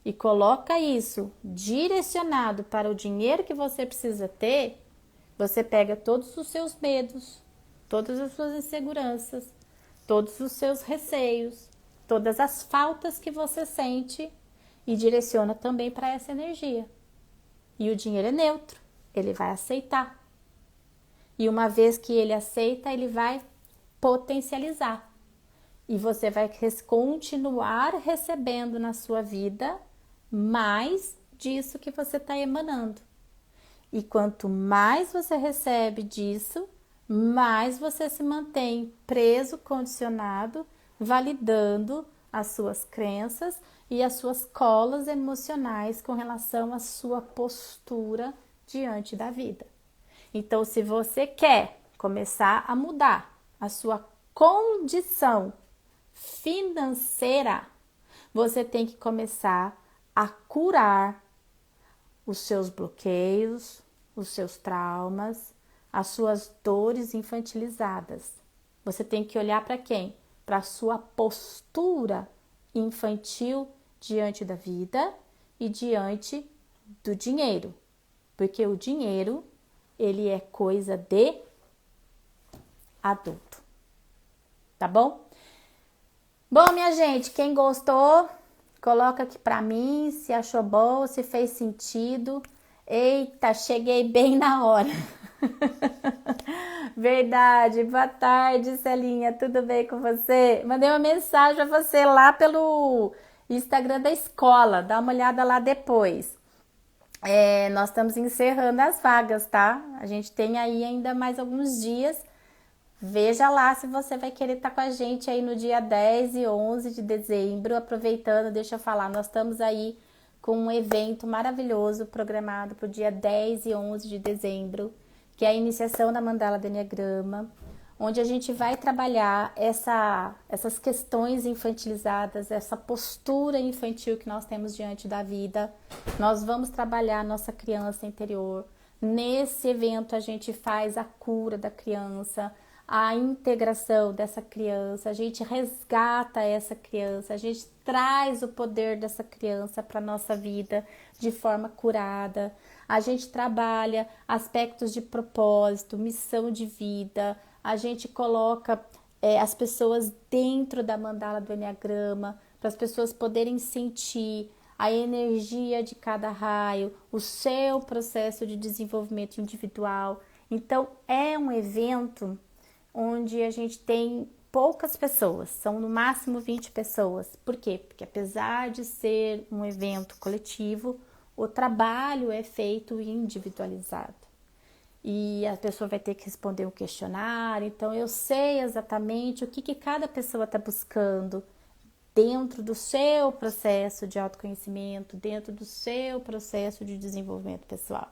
e coloca isso direcionado para o dinheiro que você precisa ter, você pega todos os seus medos, todas as suas inseguranças, todos os seus receios, todas as faltas que você sente e direciona também para essa energia. E o dinheiro é neutro, ele vai aceitar. E uma vez que ele aceita, ele vai potencializar. E você vai continuar recebendo na sua vida mais disso que você está emanando. E quanto mais você recebe disso, mais você se mantém preso, condicionado, validando as suas crenças e as suas colas emocionais com relação à sua postura diante da vida. Então, se você quer começar a mudar a sua condição financeira, você tem que começar a curar os seus bloqueios, os seus traumas, as suas dores infantilizadas. Você tem que olhar para quem? Para a sua postura infantil diante da vida e diante do dinheiro. Porque o dinheiro, ele é coisa de adulto. Tá bom? Bom, minha gente, quem gostou, coloca aqui pra mim se achou bom, se fez sentido. Eita, cheguei bem na hora. Verdade. Boa tarde, Celinha. Tudo bem com você? Mandei uma mensagem pra você lá pelo Instagram da escola. Dá uma olhada lá depois. Nós estamos encerrando as vagas, tá? A gente tem aí ainda mais alguns dias. Veja lá se você vai querer estar com a gente aí no dia 10 e 11 de dezembro. Aproveitando, deixa eu falar, nós estamos aí com um evento maravilhoso programado para o dia 10 e 11 de dezembro, que é a iniciação da Mandala do Enneagrama, onde a gente vai trabalhar essas questões infantilizadas, essa postura infantil que nós temos diante da vida. Nós vamos trabalhar a nossa criança interior. Nesse evento a gente faz a cura da criança, a integração dessa criança, a gente resgata essa criança, a gente traz o poder dessa criança para a nossa vida de forma curada, a gente trabalha aspectos de propósito, missão de vida, a gente coloca as pessoas dentro da mandala do Enneagrama, para as pessoas poderem sentir a energia de cada raio, o seu processo de desenvolvimento individual. Então, é um evento onde a gente tem poucas pessoas, são no máximo 20 pessoas. Por quê? Porque apesar de ser um evento coletivo, o trabalho é feito individualizado. E a pessoa vai ter que responder um questionário, então eu sei exatamente o que cada pessoa está buscando dentro do seu processo de autoconhecimento, dentro do seu processo de desenvolvimento pessoal.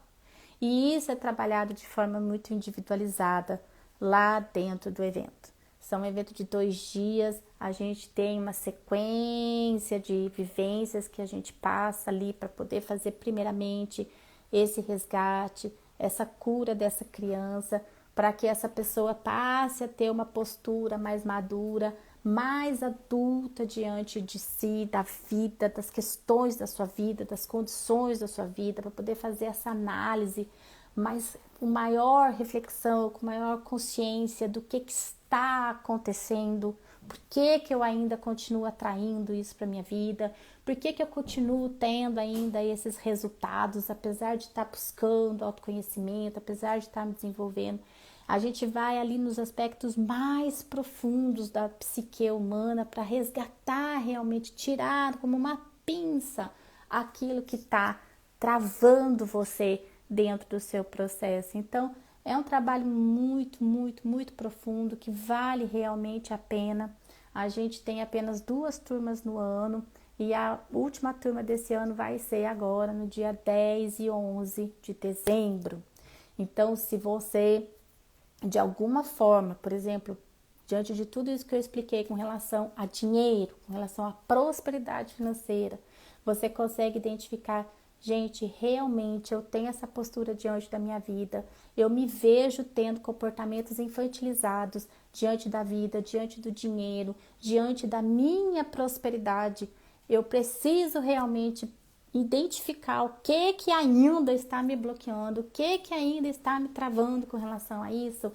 E isso é trabalhado de forma muito individualizada lá dentro do evento. São um evento de 2 dias, a gente tem uma sequência de vivências que a gente passa ali para poder fazer primeiramente esse resgate, essa cura dessa criança, para que essa pessoa passe a ter uma postura mais madura, mais adulta diante de si, da vida, das questões da sua vida, das condições da sua vida, para poder fazer essa análise, mas com maior reflexão, com maior consciência do que está acontecendo, por que eu ainda continuo atraindo isso para minha vida, por que eu continuo tendo ainda esses resultados, apesar de estar buscando autoconhecimento, apesar de estar me desenvolvendo. A gente vai ali nos aspectos mais profundos da psique humana para resgatar realmente, tirar como uma pinça aquilo que está travando você dentro do seu processo. Então, é um trabalho muito, muito, muito profundo que vale realmente a pena. A gente tem apenas 2 turmas no ano e a última turma desse ano vai ser agora no dia 10 e 11 de dezembro. Então, se você de alguma forma, por exemplo, diante de tudo isso que eu expliquei com relação a dinheiro, com relação à prosperidade financeira, você consegue identificar, Gente, realmente eu tenho essa postura diante da minha vida. Eu me vejo tendo comportamentos infantilizados diante da vida, diante do dinheiro, diante da minha prosperidade. Eu preciso realmente identificar o que ainda está me bloqueando, o que ainda está me travando com relação a isso.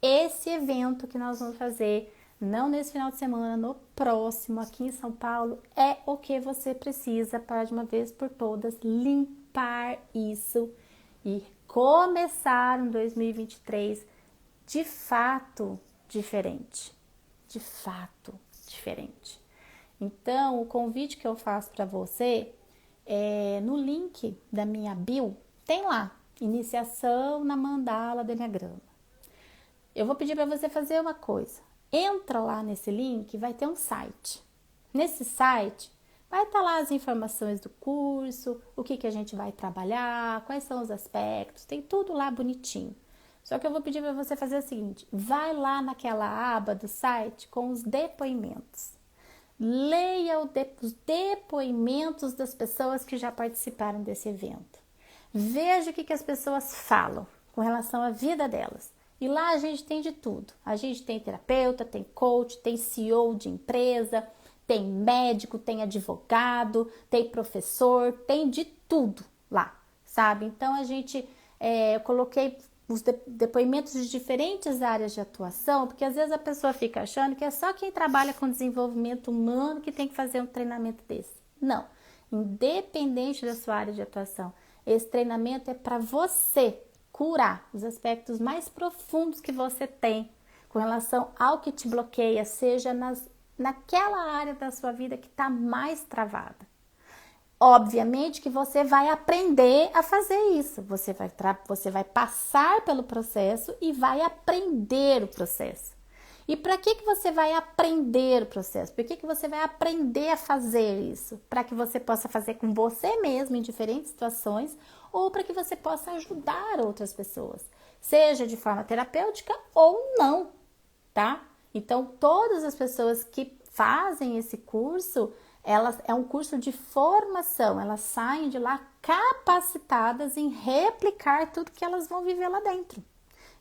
Esse evento que nós vamos fazer, não nesse final de semana, no próximo, aqui em São Paulo, é o que você precisa para, de uma vez por todas, limpar isso e começar um 2023 de fato diferente. De fato diferente. Então, o convite que eu faço para você é no link da minha bio, tem lá, iniciação na mandala do Enneagrama. Eu vou pedir para você fazer uma coisa. Entra lá nesse link, vai ter um site. Nesse site, vai estar lá as informações do curso, o que a gente vai trabalhar, quais são os aspectos, tem tudo lá bonitinho. Só que eu vou pedir para você fazer o seguinte, vai lá naquela aba do site com os depoimentos. Leia os depoimentos das pessoas que já participaram desse evento. Veja o que as pessoas falam com relação à vida delas. E lá a gente tem de tudo. A gente tem terapeuta, tem coach, tem CEO de empresa, tem médico, tem advogado, tem professor, tem de tudo lá, sabe? Então eu coloquei os depoimentos de diferentes áreas de atuação, porque às vezes a pessoa fica achando que é só quem trabalha com desenvolvimento humano que tem que fazer um treinamento desse. Não, independente da sua área de atuação, esse treinamento é para você curar os aspectos mais profundos que você tem com relação ao que te bloqueia, seja naquela área da sua vida que está mais travada. Obviamente que você vai aprender a fazer isso, você vai passar pelo processo e vai aprender o processo. E para que você vai aprender o processo? Por que você vai aprender a fazer isso? Para que você possa fazer com você mesmo em diferentes situações ou para que você possa ajudar outras pessoas, seja de forma terapêutica ou não, tá? Então, todas as pessoas que fazem esse curso, é um curso de formação, elas saem de lá capacitadas em replicar tudo que elas vão viver lá dentro.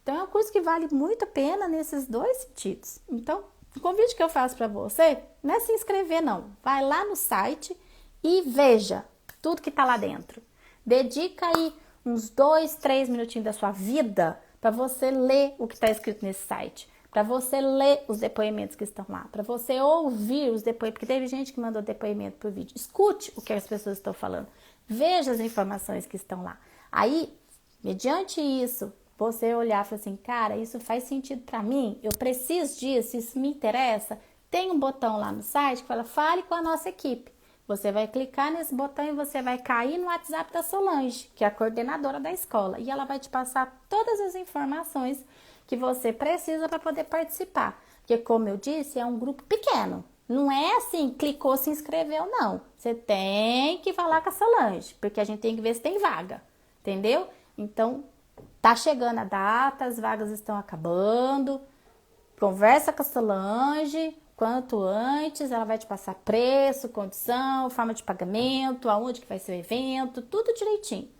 Então, é um curso que vale muito a pena nesses dois sentidos. Então, o convite que eu faço para você não é se inscrever, não. Vai lá no site e veja tudo que está lá dentro. Dedica aí uns 2, 3 minutinhos da sua vida para você ler o que está escrito nesse site. Para você ler os depoimentos que estão lá, para você ouvir os depoimentos, porque teve gente que mandou depoimento por vídeo. Escute o que as pessoas estão falando, veja as informações que estão lá. Aí, mediante isso, você olhar e falar assim, cara, isso faz sentido para mim, eu preciso disso, isso me interessa. Tem um botão lá no site que fala, fale com a nossa equipe. Você vai clicar nesse botão e você vai cair no WhatsApp da Solange, que é a coordenadora da escola, e ela vai te passar todas as informações que você precisa para poder participar. Porque, como eu disse, é um grupo pequeno. Não é assim, clicou, se inscreveu, não. Você tem que falar com a Solange, porque a gente tem que ver se tem vaga, entendeu? Então, tá chegando a data, as vagas estão acabando. Conversa com a Solange, quanto antes, ela vai te passar preço, condição, forma de pagamento, aonde que vai ser o evento, tudo direitinho.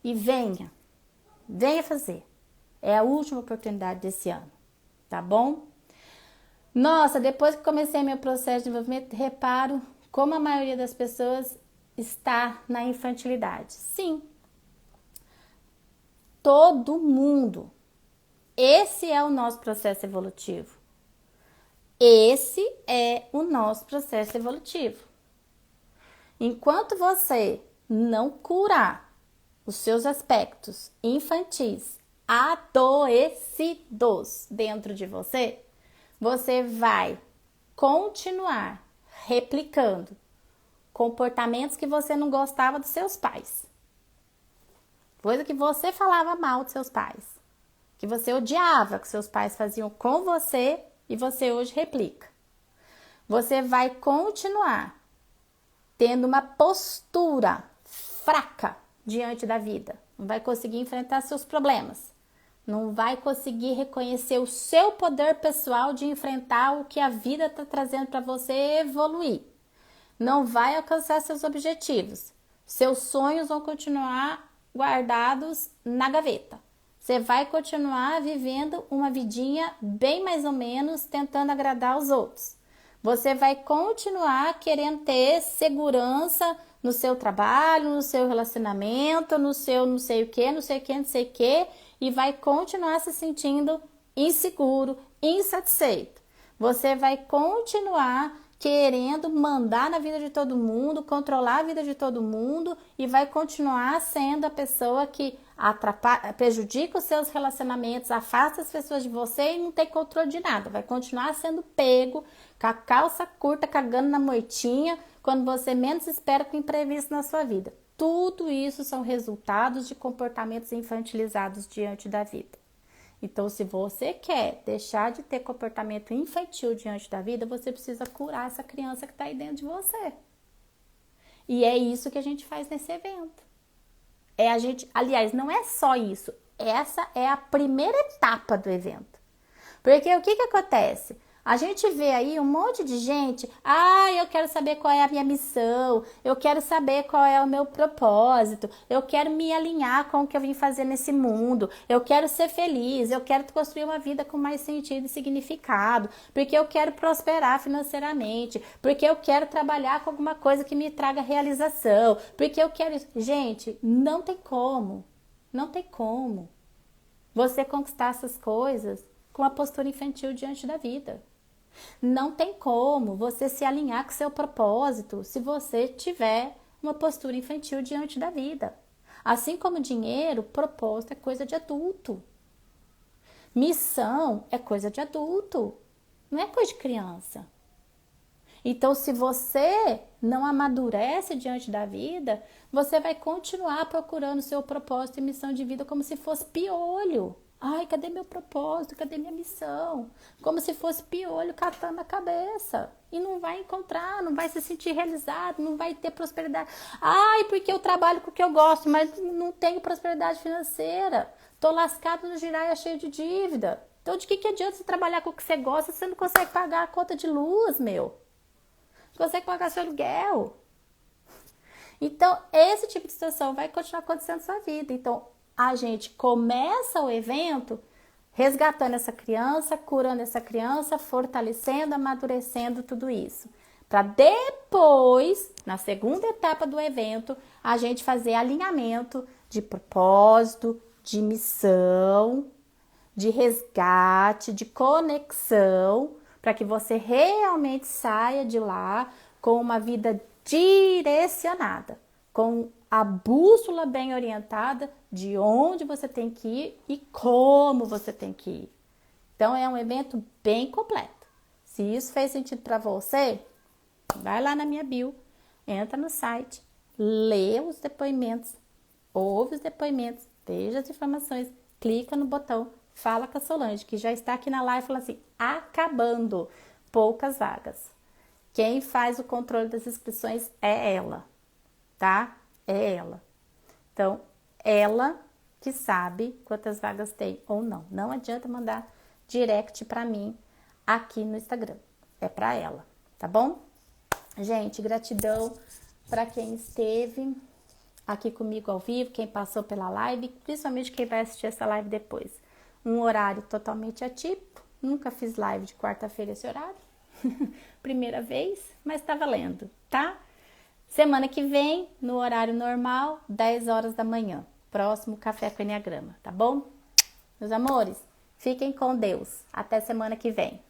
E venha fazer. É a última oportunidade desse ano, tá bom? Nossa, depois que comecei meu processo de desenvolvimento, reparo como a maioria das pessoas está na infantilidade. Sim, todo mundo. Esse é o nosso processo evolutivo. Esse é o nosso processo evolutivo. Enquanto você não curar os seus aspectos infantis, adoecidos dentro de você, você vai continuar replicando comportamentos que você não gostava dos seus pais. Coisa que você falava mal dos seus pais. Que você odiava que seus pais faziam com você e você hoje replica. Você vai continuar tendo uma postura fraca diante da vida. Não vai conseguir enfrentar seus problemas. Não vai conseguir reconhecer o seu poder pessoal de enfrentar o que a vida está trazendo para você evoluir. Não vai alcançar seus objetivos. Seus sonhos vão continuar guardados na gaveta. Você vai continuar vivendo uma vidinha bem mais ou menos tentando agradar os outros. Você vai continuar querendo ter segurança no seu trabalho, no seu relacionamento, no seu não sei o que, não sei o que, não sei o que, e vai continuar se sentindo inseguro, insatisfeito. Você vai continuar querendo mandar na vida de todo mundo, controlar a vida de todo mundo e vai continuar sendo a pessoa que atrapalha, prejudica os seus relacionamentos, afasta as pessoas de você e não tem controle de nada. Vai continuar sendo pego com a calça curta, cagando na moitinha, quando você menos espera com imprevisto na sua vida. Tudo isso são resultados de comportamentos infantilizados diante da vida. Então, se você quer deixar de ter comportamento infantil diante da vida, você precisa curar essa criança que está aí dentro de você. E é isso que a gente faz nesse evento. Aliás, não é só isso. Essa é a primeira etapa do evento. Porque o que acontece? A gente vê aí um monte de gente, eu quero saber qual é a minha missão, eu quero saber qual é o meu propósito, eu quero me alinhar com o que eu vim fazer nesse mundo, eu quero ser feliz, eu quero construir uma vida com mais sentido e significado, porque eu quero prosperar financeiramente, porque eu quero trabalhar com alguma coisa que me traga realização, porque eu quero... Gente, não tem como você conquistar essas coisas com a postura infantil diante da vida. Não tem como você se alinhar com o seu propósito se você tiver uma postura infantil diante da vida. Assim como dinheiro, propósito é coisa de adulto. Missão é coisa de adulto, não é coisa de criança. Então, se você não amadurece diante da vida, você vai continuar procurando seu propósito e missão de vida como se fosse piolho. Ai, cadê meu propósito? Cadê minha missão? Como se fosse piolho catando a cabeça. E não vai encontrar, não vai se sentir realizado, não vai ter prosperidade. Ai, porque eu trabalho com o que eu gosto, mas não tenho prosperidade financeira. Tô lascado no giraia cheio de dívida. Então, de que adianta você trabalhar com o que você gosta se você não consegue pagar a conta de luz, meu? Não consegue pagar seu aluguel. Então, esse tipo de situação vai continuar acontecendo na sua vida. Então, a gente começa o evento resgatando essa criança, curando essa criança, fortalecendo, amadurecendo tudo isso. Para depois, na segunda etapa do evento, a gente fazer alinhamento de propósito, de missão, de resgate, de conexão, para que você realmente saia de lá com uma vida direcionada, com a bússola bem orientada de onde você tem que ir e como você tem que ir. Então, é um evento bem completo. Se isso fez sentido para você, vai lá na minha bio, entra no site, lê os depoimentos, ouve os depoimentos, veja as informações, clica no botão, fala com a Solange, que já está aqui na live, falando assim, acabando, poucas vagas. Quem faz o controle das inscrições é ela, tá? É ela. Então, ela que sabe quantas vagas tem ou não. Não adianta mandar direct para mim aqui no Instagram. É para ela, tá bom? Gente, gratidão para quem esteve aqui comigo ao vivo, quem passou pela live, principalmente quem vai assistir essa live depois. Um horário totalmente atípico. Nunca fiz live de quarta-feira esse horário. Primeira vez, mas tá valendo, tá? Semana que vem, no horário normal, 10 horas da manhã. Próximo Café com Enneagrama, tá bom? Meus amores, fiquem com Deus. Até semana que vem.